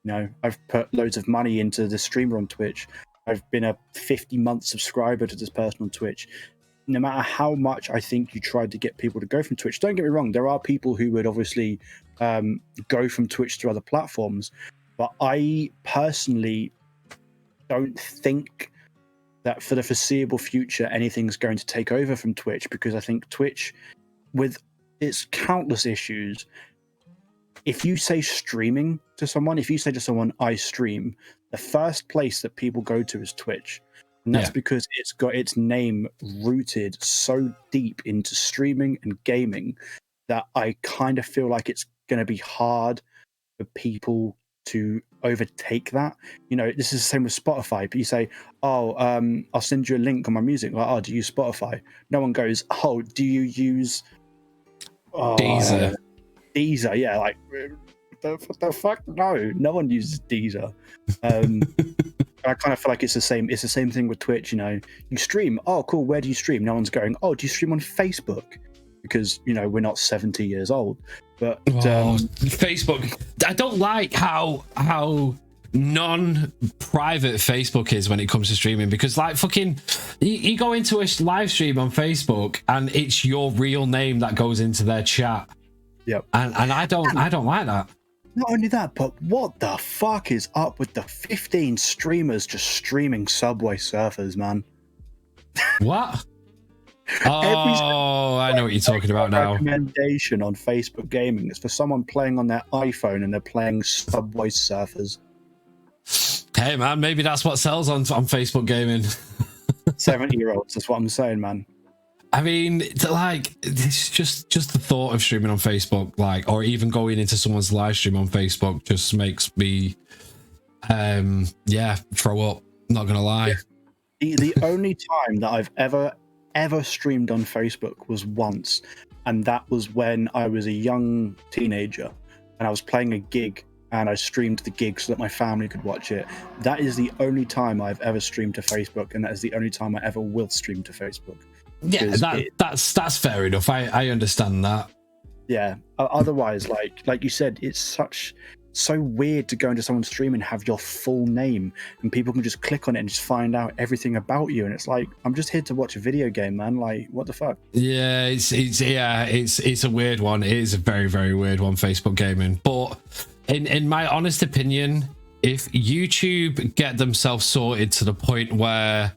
You know, I've put loads of money into the streamer on Twitch. I've been a 50-month subscriber to this person on Twitch. No matter how much I think you tried to get people to go from Twitch, don't get me wrong, there are people who would obviously go from Twitch to other platforms, but I personally don't think that for the foreseeable future anything's going to take over from Twitch, because I think Twitch, with its countless issues, if you say streaming to someone, if you say to someone, I stream, the first place that people go to is Twitch. And that's because it's got its name rooted so deep into streaming and gaming that I kind of feel like it's going to be hard for people to overtake that. You know, this is the same with Spotify. But you say, oh, I'll send you a link on my music. Like, oh, do you use Spotify? No one goes, oh, do you use Deezer? Deezer, yeah, like the fuck, no one uses Deezer. I kind of feel like it's the same thing with Twitch. You know, you stream, oh cool, where do you stream? No one's going, oh, do you stream on Facebook? Because, you know, we're not 70 years old. But Facebook, I don't like how non-private Facebook is when it comes to streaming, because like fucking you go into a live stream on Facebook and it's your real name that goes into their chat. Yep. And I don't like that. Not only that, but what the fuck is up with the 15 streamers just streaming Subway Surfers, man? What? Oh, I know what you're talking about now. Recommendation on Facebook Gaming is for someone playing on their iPhone and they're playing Subway Surfers. Hey man, maybe that's what sells on Facebook Gaming. 70-year-olds, that's what I'm saying, man. I mean, like, it's just the thought of streaming on Facebook, like, or even going into someone's live stream on Facebook just makes me, throw up. Not gonna lie. The only time that I've ever ever streamed on Facebook was once, and that was when I was a young teenager and I was playing a gig, and I streamed the gig so that my family could watch it. That is the only time I've ever streamed to Facebook, and that is the only time I ever will stream to Facebook. Yeah, that's fair enough. I understand that. Yeah. Otherwise, like you said, it's so weird to go into someone's stream and have your full name, and people can just click on it and just find out everything about you. And it's like, I'm just here to watch a video game, man. Like, what the fuck? Yeah, it's a weird one. It is a very, very weird one, Facebook gaming. But in my honest opinion, if YouTube get themselves sorted to the point where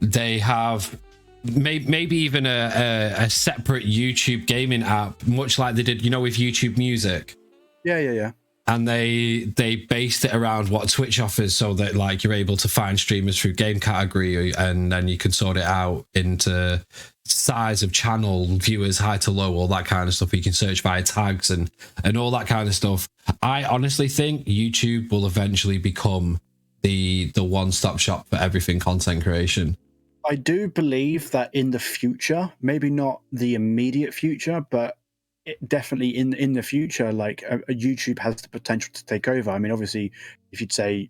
they have maybe even a separate YouTube gaming app, much like they did, with YouTube Music. Yeah. And they based it around what Twitch offers, so that like you're able to find streamers through game category, and then you can sort it out into size of channel, viewers, high to low, all that kind of stuff. You can search via tags and all that kind of stuff. I honestly think YouTube will eventually become the one-stop shop for everything content creation. I do believe that in the future, maybe not the immediate future, but definitely in the future, like YouTube has the potential to take over. I mean, obviously, if you'd say,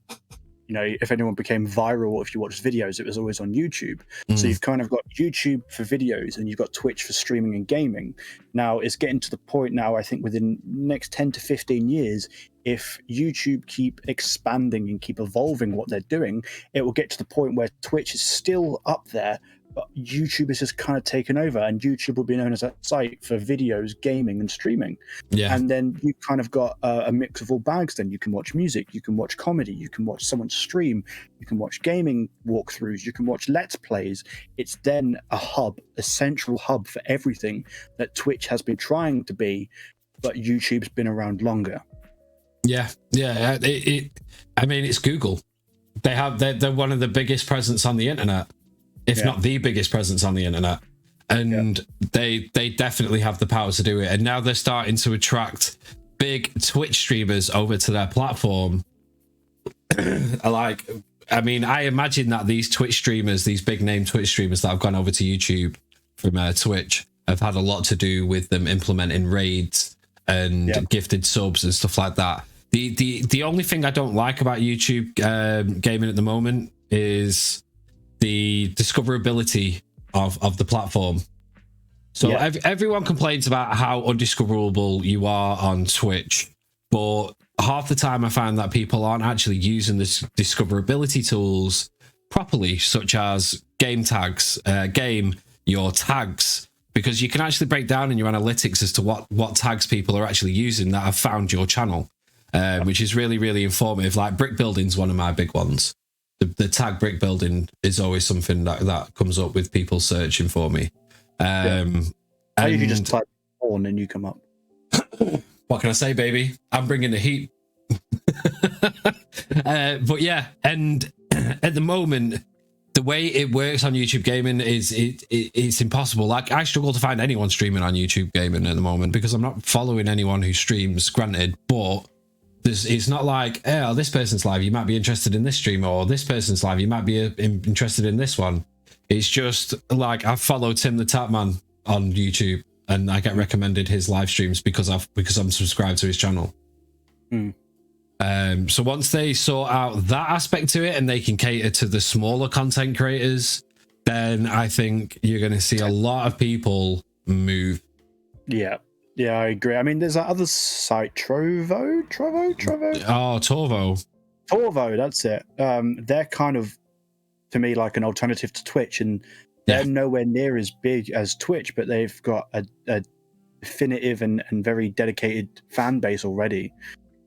if anyone became viral, if you watched videos, it was always on YouTube. So you've kind of got YouTube for videos, and you've got Twitch for streaming and gaming. Now it's getting to the point now, I think within next 10 to 15 years, if YouTube keep expanding and keep evolving what they're doing, it will get to the point where Twitch is still up there, but YouTube is just kind of taken over, and YouTube will be known as a site for videos, gaming, and streaming. Yeah. And then you kind of got a mix of all bags. Then you can watch music, you can watch comedy, you can watch someone stream, you can watch gaming walkthroughs, you can watch Let's Plays. It's then a central hub for everything that Twitch has been trying to be, but YouTube's been around longer. Yeah. I mean, it's Google. They're one of the biggest presence on the internet. If not the biggest presence on the internet. And they definitely have the power to do it. And now they're starting to attract big Twitch streamers over to their platform. I imagine that these Twitch streamers, these big name Twitch streamers that have gone over to YouTube from Twitch, have had a lot to do with them implementing raids and gifted subs and stuff like that. The only thing I don't like about YouTube gaming at the moment is the discoverability of the platform. So everyone complains about how undiscoverable you are on Twitch, but half the time I find that people aren't actually using the discoverability tools properly, such as game tags, your tags, because you can actually break down in your analytics as to what tags people are actually using that have found your channel, which is really, really informative. Like brick building's one of my big ones. The tag brick building is always something that comes up with people searching for me. I usually just type porn and you come up. What can I say, baby? I'm bringing the heat. But yeah, and at the moment, the way it works on YouTube gaming is it's impossible. Like, I struggle to find anyone streaming on YouTube gaming at the moment because I'm not following anyone who streams, granted, but it's not like, oh, this person's live, you might be interested in this stream, or this person's live, you might be interested in this one. It's just like, I follow Tim the Tapman on YouTube, and I get recommended his live streams because I'm subscribed to his channel. So once they sort out that aspect to it and they can cater to the smaller content creators, then I think you're going to see a lot of people move. Yeah, I agree. I mean, there's that other site, Trovo? Oh, Torvo, that's it. They're kind of, to me, like an alternative to Twitch, and they're nowhere near as big as Twitch, but they've got a definitive and very dedicated fan base already,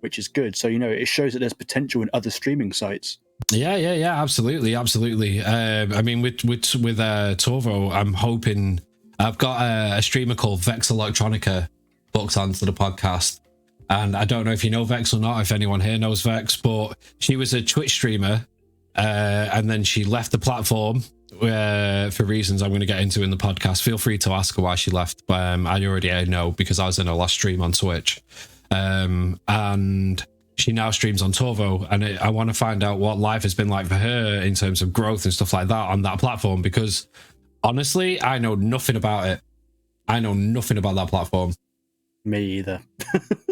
which is good. So, it shows that there's potential in other streaming sites. Yeah, absolutely. I mean, with Torvo, I'm hoping, I've got a streamer called Vex Electronica booked onto the podcast, and I don't know if you know Vex or not, if anyone here knows Vex, but she was a Twitch streamer, and then she left the platform for reasons I'm going to get into in the podcast. Feel free to ask her why she left, but I already know because I was in her last stream on Twitch. And she now streams on Torvo, and I want to find out what life has been like for her in terms of growth and stuff like that on that platform, because Honestly, I know nothing about it. I know nothing about that platform. Me either.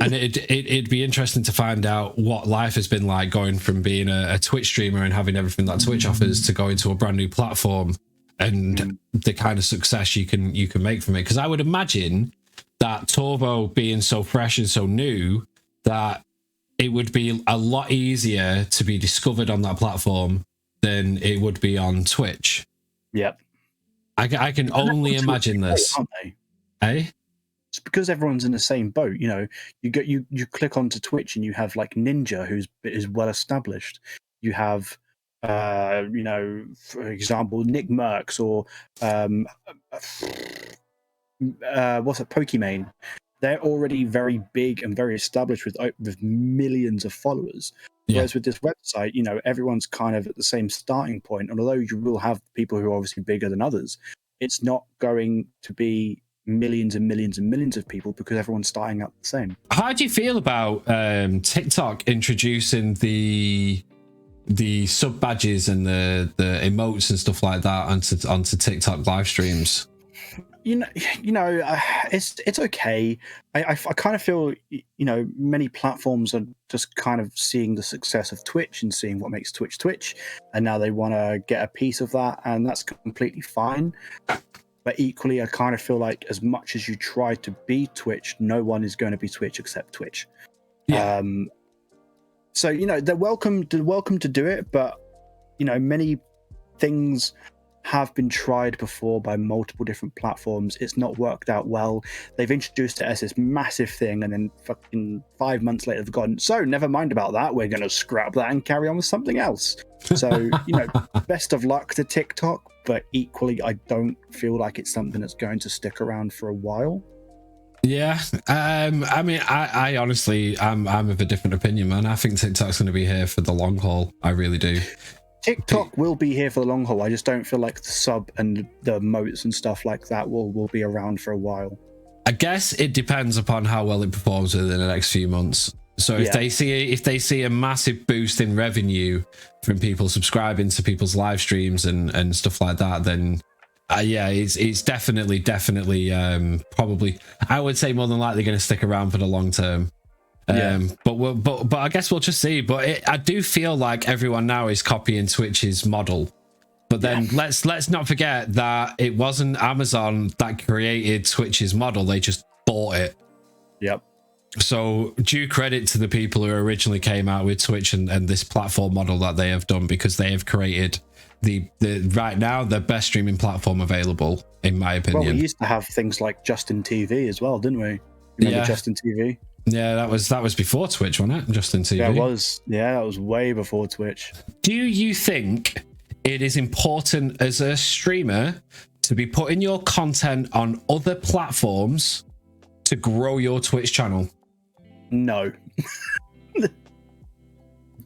And it'd be interesting to find out what life has been like going from being a Twitch streamer and having everything that Twitch offers to going to a brand new platform, and the kind of success you can make from it. Because I would imagine that Turbo being so fresh and so new, that it would be a lot easier to be discovered on that platform than it would be on Twitch. Yep. I can only imagine this. Aren't they? Eh? It's because everyone's in the same boat. You know, you click onto Twitch and you have like Ninja, who's well established. You have, you know, for example, Nick Merckx or what's it, Pokimane. They're already very big and very established with millions of followers. Yeah. Whereas with this website, you know, everyone's kind of at the same starting point. And although you will have people who are obviously bigger than others, it's not going to be millions and millions and millions of people because everyone's starting out the same. How do you feel about TikTok introducing the sub badges and the emotes and stuff like that onto TikTok live streams? You know, it's okay. I kind of feel, you know, many platforms are just kind of seeing the success of Twitch and seeing what makes Twitch, and now they want to get a piece of that, and that's completely fine. But equally, I kind of feel like as much as you try to be Twitch, no one is going to be Twitch except Twitch. Yeah. So, you know, they're welcome to do it, but, you know, many things have been tried before by multiple different platforms. It's not worked out well. They've introduced it as this massive thing, and then fucking 5 months later they've gone, so never mind about that, we're going to scrap that and carry on with something else. So, you know, best of luck to TikTok, but equally I don't feel like it's something that's going to stick around for a while. Yeah. I mean, I honestly, I'm of a different opinion, man. I think TikTok's going to be here for the long haul. I really do. TikTok will be here for the long haul. I just don't feel like the sub and the emotes and stuff like that will be around for a while. I guess it depends upon how well it performs within the next few months. So if they see a massive boost in revenue from people subscribing to people's live streams and stuff like that, then yeah, it's definitely probably, I would say, more than likely going to stick around for the long term. But I guess we'll just see. But I do feel like everyone now is copying Twitch's model. But then let's not forget that it wasn't Amazon that created Twitch's model. They just bought it. Yep. So due credit to the people who originally came out with Twitch and this platform model that they have done, because they have created the right now the best streaming platform available, in my opinion. Well, we used to have things like Justin TV as well, didn't we? Remember Justin TV? Yeah, that was before Twitch, wasn't it? Justin TV. That was way before Twitch. Do you think it is important as a streamer to be putting your content on other platforms to grow your Twitch channel? No.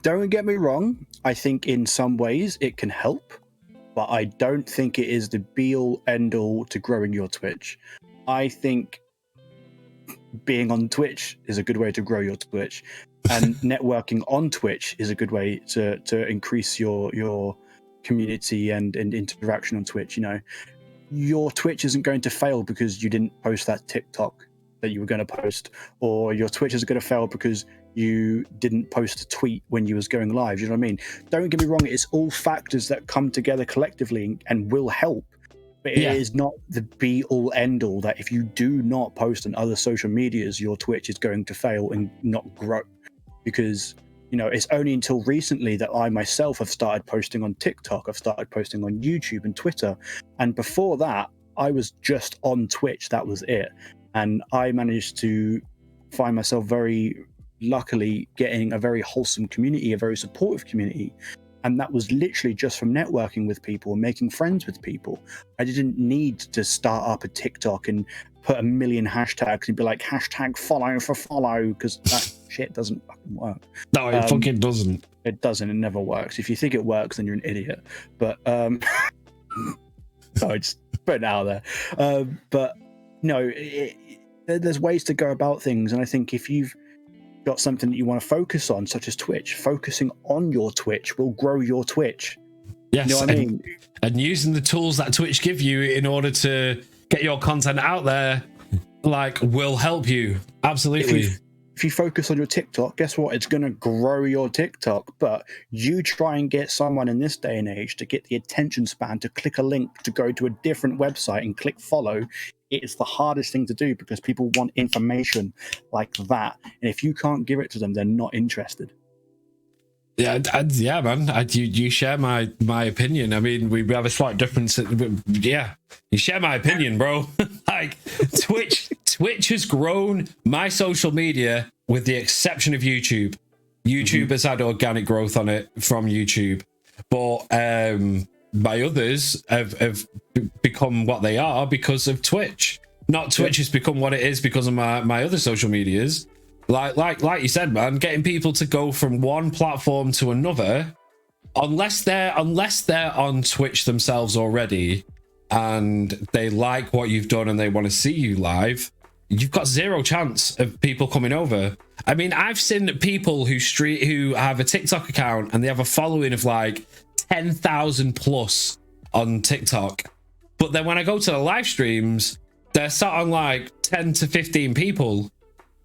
Don't get me wrong. I think in some ways it can help, but I don't think it is the be-all, end-all to growing your Twitch. I think being on Twitch is a good way to grow your Twitch, and networking on Twitch is a good way to increase your community and interaction on Twitch. You know, your Twitch isn't going to fail because you didn't post that TikTok that you were going to post, or your Twitch is going to fail because you didn't post a tweet when you was going live. You know what I mean? Don't get me wrong, it's all factors that come together collectively and will help, but it is not the be-all, end-all that if you do not post on other social medias, your Twitch is going to fail and not grow. Because, you know, it's only until recently that I myself have started posting on TikTok, I've started posting on YouTube and Twitter, and before that, I was just on Twitch, that was it. And I managed to find myself very luckily getting a very wholesome community, a very supportive community. And that was literally just from networking with people and making friends with people. I didn't need to start up a TikTok and put a million hashtags and be like, hashtag follow for follow, because that shit doesn't fucking work. No, it fucking doesn't. It doesn't. It never works. If you think it works, then you're an idiot. But, sorry, just put it out there. But, no, there's ways to go about things. And I think if you've got something that you want to focus on, such as Twitch, focusing on your Twitch will grow your Twitch. Yes, You know what I mean? And using the tools that Twitch give you in order to get your content out there, like, will help you. Absolutely. If you focus on your TikTok, guess what? It's going to grow your TikTok. But you try and get someone in this day and age to get the attention span to click a link to go to a different website and click follow. It's the hardest thing to do because people want information like that. And if you can't give it to them, they're not interested. Yeah, yeah, man. You share my opinion. I mean, we have a slight difference. Yeah, you share my opinion, bro. Like, Twitch has grown my social media with the exception of YouTube. YouTube has had organic growth on it from YouTube, but my others have become what they are because of Twitch. Not Twitch has become what it is because of my other social medias. Like you said, man, getting people to go from one platform to another, unless they're on Twitch themselves already and they like what you've done and they want to see you live, you've got zero chance of people coming over. I mean, I've seen people who have a TikTok account and they have a following of like 10,000 plus on TikTok, but then when I go to the live streams, they're sat on like 10 to 15 people.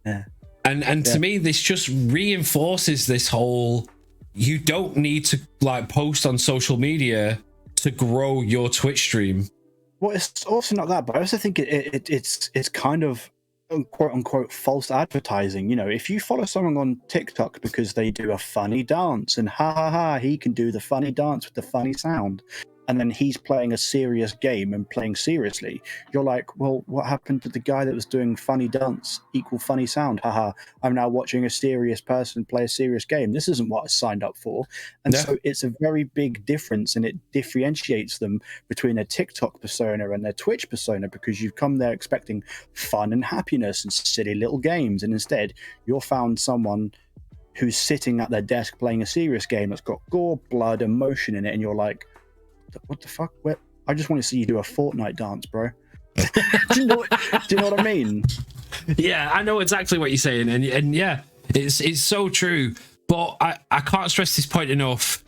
Yeah. And to me, this just reinforces this whole, you don't need to like post on social media to grow your Twitch stream. Well, it's also not that, but I also think it's kind of quote unquote false advertising. You know, if you follow someone on TikTok because they do a funny dance and ha ha ha, he can do the funny dance with the funny sound, and then he's playing a serious game and playing seriously, you're like, well, what happened to the guy that was doing funny dance equal funny sound? Haha, I'm now watching a serious person play a serious game. This isn't what I signed up for. And so it's a very big difference, and it differentiates them between a TikTok persona and their Twitch persona, because you've come there expecting fun and happiness and silly little games, and instead you're found someone who's sitting at their desk playing a serious game that's got gore, blood, emotion in it, and you're like, what the fuck? I just want to see you do a Fortnite dance, bro. do you know what I mean? Yeah, I know exactly what you're saying, and yeah, it's so true. But I can't stress this point enough.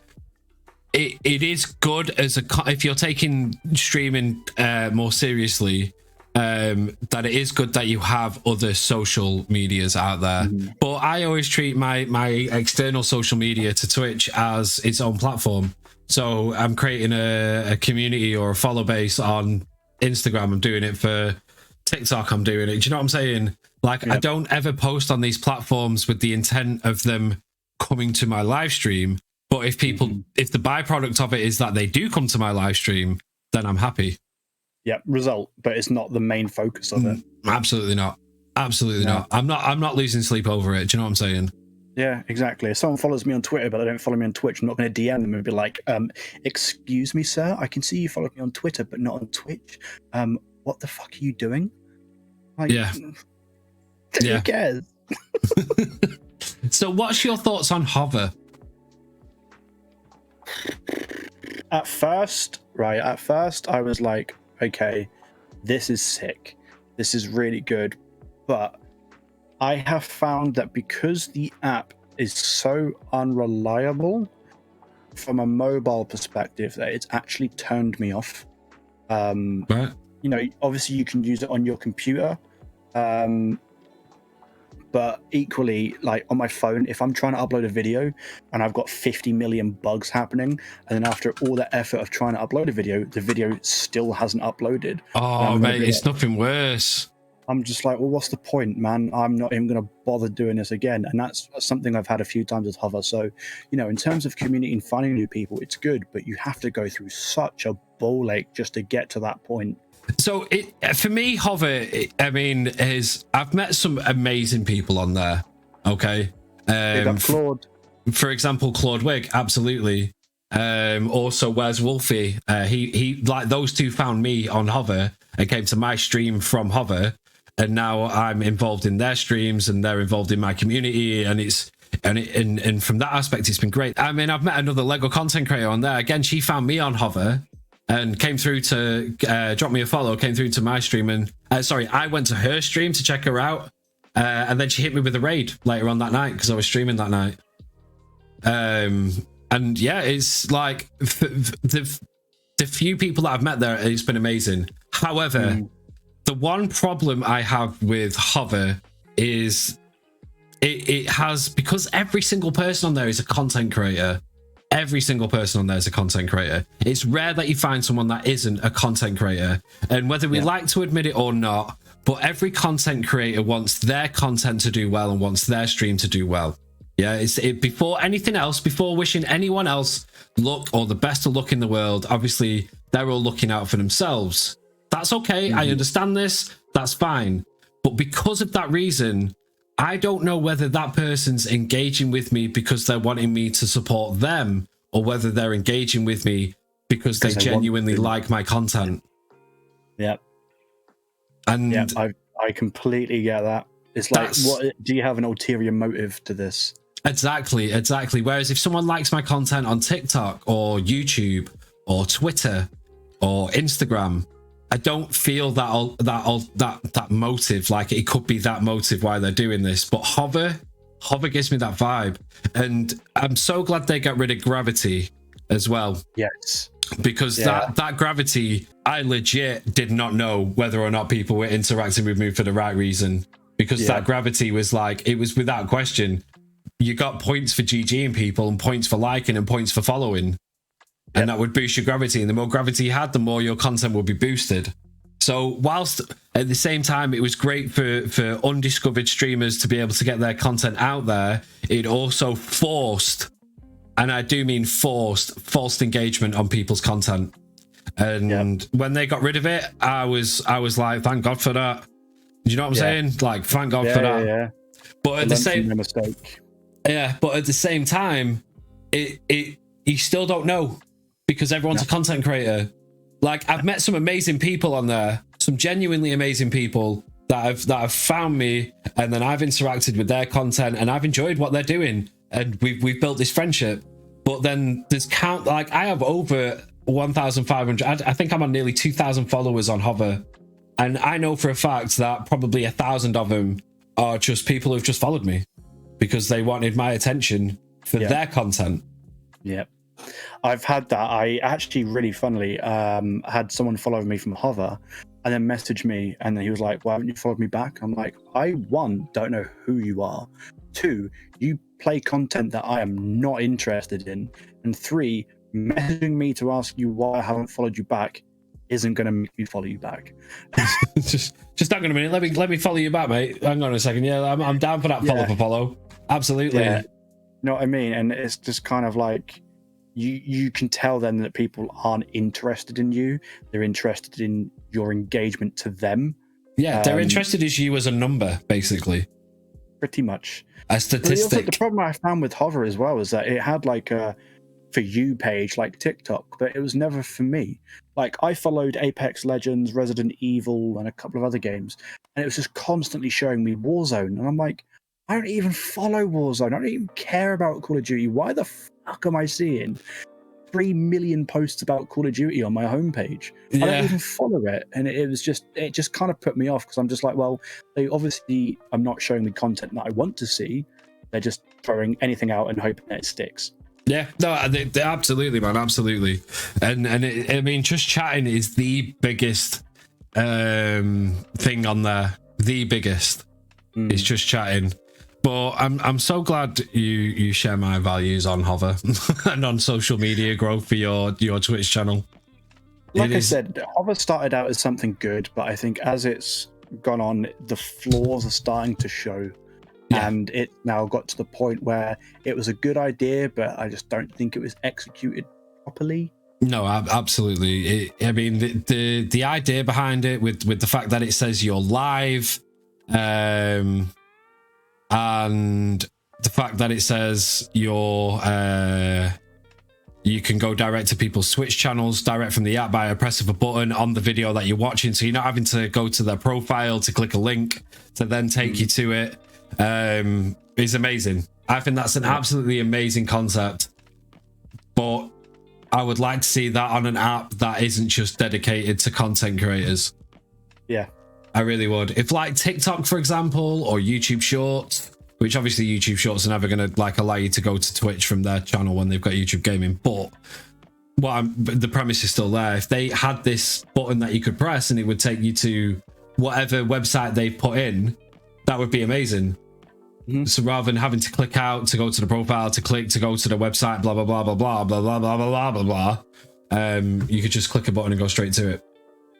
It is good as if you're taking streaming more seriously. That it is good that you have other social medias out there. But I always treat my external social media to Twitch as its own platform. So I'm creating a community or a follow base on Instagram. I'm doing it for TikTok. I'm doing it. Do you know what I'm saying? Like, I don't ever post on these platforms with the intent of them coming to my live stream. But if people, if the byproduct of it is that they do come to my live stream, then I'm happy. Yeah, result, but it's not the main focus of it. Absolutely not. Absolutely not. I'm not losing sleep over it. Do you know what I'm saying? Yeah, exactly. If someone follows me on Twitter, but they don't follow me on Twitch, I'm not going to DM them and be like, excuse me, sir, I can see you followed me on Twitter, but not on Twitch. What the fuck are you doing? Like, who cares? So what's your thoughts on Hover? At first, I was like, okay, this is sick. This is really good. But I have found that because the app is so unreliable from a mobile perspective, that it's actually turned me off. Right. You know, obviously you can use it on your computer. But equally, like on my phone, if I'm trying to upload a video and I've got 50 million bugs happening, and then after all the effort of trying to upload a video, the video still hasn't uploaded. Oh, mate, it's nothing worse. I'm just like, well, what's the point, man? I'm not even going to bother doing this again. And that's something I've had a few times with Hover. So, you know, in terms of community and finding new people, it's good, but you have to go through such a ball ache just to get to that point. So for me, Hover, I've met some amazing people on there. Okay. Claude. For example, Claude Wig, absolutely. Also, Where's Wolfie? He like, those two found me on Hover and came to my stream from Hover, and now I'm involved in their streams and they're involved in my community, and from that aspect, it's been great. I mean, I've met another Lego content creator on there. Again, she found me on Hover and came through to drop me a follow, came through to my stream, and I went to her stream to check her out, and then she hit me with a raid later on that night because I was streaming that night. And yeah, it's like the few people that I've met there, it's been amazing. However, the one problem I have with Hover is it has, because every single person on there is a content creator. Every single person on there is a content creator. It's rare that you find someone that isn't a content creator. And whether we like to admit it or not, but every content creator wants their content to do well and wants their stream to do well. Yeah, before anything else, before wishing anyone else luck or the best of luck in the world, obviously they're all looking out for themselves. That's okay. I understand this. That's fine. But because of that reason, I don't know whether that person's engaging with me because they're wanting me to support them, or whether they're engaging with me because they genuinely like my content. Yep. And yeah, I completely get that. It's like, what do you have an ulterior motive to this? Exactly. Whereas if someone likes my content on TikTok or YouTube or Twitter or Instagram, I don't feel that motive. Like, it could be that motive why they're doing this. But Hover gives me that vibe, and I'm so glad they got rid of gravity as well. Yes, because that gravity, I legit did not know whether or not people were interacting with me for the right reason. Because that gravity was like, it was without question. You got points for GGing people and points for liking and points for following. And that would boost your gravity. And the more gravity you had, the more your content would be boosted. So whilst at the same time, it was great for undiscovered streamers to be able to get their content out there, it also forced, and I do mean forced engagement on people's content. And when they got rid of it, I was like, thank God for that. Do you know what I'm saying? Like, thank God for that. Yeah. But at the same mistake. Yeah, but at the same time, you still don't know, because everyone's a content creator. Like, I've met some amazing people on there, some genuinely amazing people that have found me, and then I've interacted with their content and I've enjoyed what they're doing, and we've built this friendship. But then there's I have over 1,500. I think I'm on nearly 2,000 followers on Hover, and I know for a fact that probably 1,000 of them are just people who've just followed me because they wanted my attention for their content. Yep. I've had that. I actually, really funnily, had someone follow me from Hover and then message me, and then he was like, why haven't you followed me back? I'm like, I, one, don't know who you are. Two, you play content that I am not interested in. And three, messaging me to ask you why I haven't followed you back isn't going to make me follow you back. just hang on a minute. Let me follow you back, mate. Hang on a second. Yeah, I'm down for that follow for follow. Absolutely. Yeah. You know what I mean? And it's just kind of like, you can tell then that people aren't interested in you. They're interested in your engagement to them. Yeah, they're interested in you as a number, basically. Pretty much. A statistic. The problem I found with Hover as well is that it had like a for you page like TikTok, but it was never for me. Like, I followed Apex Legends, Resident Evil, and a couple of other games, and it was just constantly showing me Warzone. And I'm like, I don't even follow Warzone. I don't even care about Call of Duty. Why the fuck am I seeing 3 million posts about Call of Duty on my homepage? I don't even follow it. And it just kind of put me off, because I'm just like, well, they obviously, I'm not showing the content that I want to see. They're just throwing anything out and hoping that it sticks. Yeah, no, they absolutely, man, absolutely. And I mean, just chatting is the biggest thing on there. The biggest. It's just chatting. But I'm so glad you share my values on Hover and on social media growth for your Twitch channel. Like I said, Hover started out as something good, but I think as it's gone on, the flaws are starting to show. Yeah. And it now got to the point where it was a good idea, but I just don't think it was executed properly. No, absolutely. I mean, the idea behind it, with the fact that it says you're live, and the fact that it says you can go direct to people's Twitch channels direct from the app by a press of a button on the video that you're watching, so you're not having to go to their profile to click a link to then take you to it, is amazing. I think that's an absolutely amazing concept, but I would like to see that on an app that isn't just dedicated to content creators. Yeah, I really would. If, like, TikTok, for example, or YouTube Shorts, which obviously YouTube Shorts are never going to like allow you to go to Twitch from their channel when they've got YouTube Gaming. But the premise is still there. If they had this button that you could press and it would take you to whatever website they put in, that would be amazing. So rather than having to click out to go to the profile, to click to go to the website, blah blah blah blah blah blah blah blah blah blah blah, you could just click a button and go straight to it.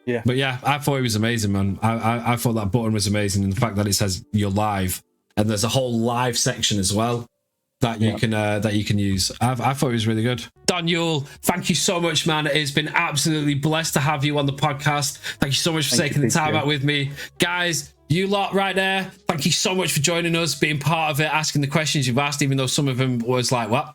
Yeah. But yeah, I thought it was amazing, man. I thought that button was amazing, and the fact that it says you're live and there's a whole live section as well that you can use. I thought it was really good. DonYule, thank you so much, man. It's been absolutely blessed to have you on the podcast. Thank you so much for taking the time out with me, guys. You lot right there, thank you so much for joining us, being part of it, asking the questions you've asked, even though some of them was like, what?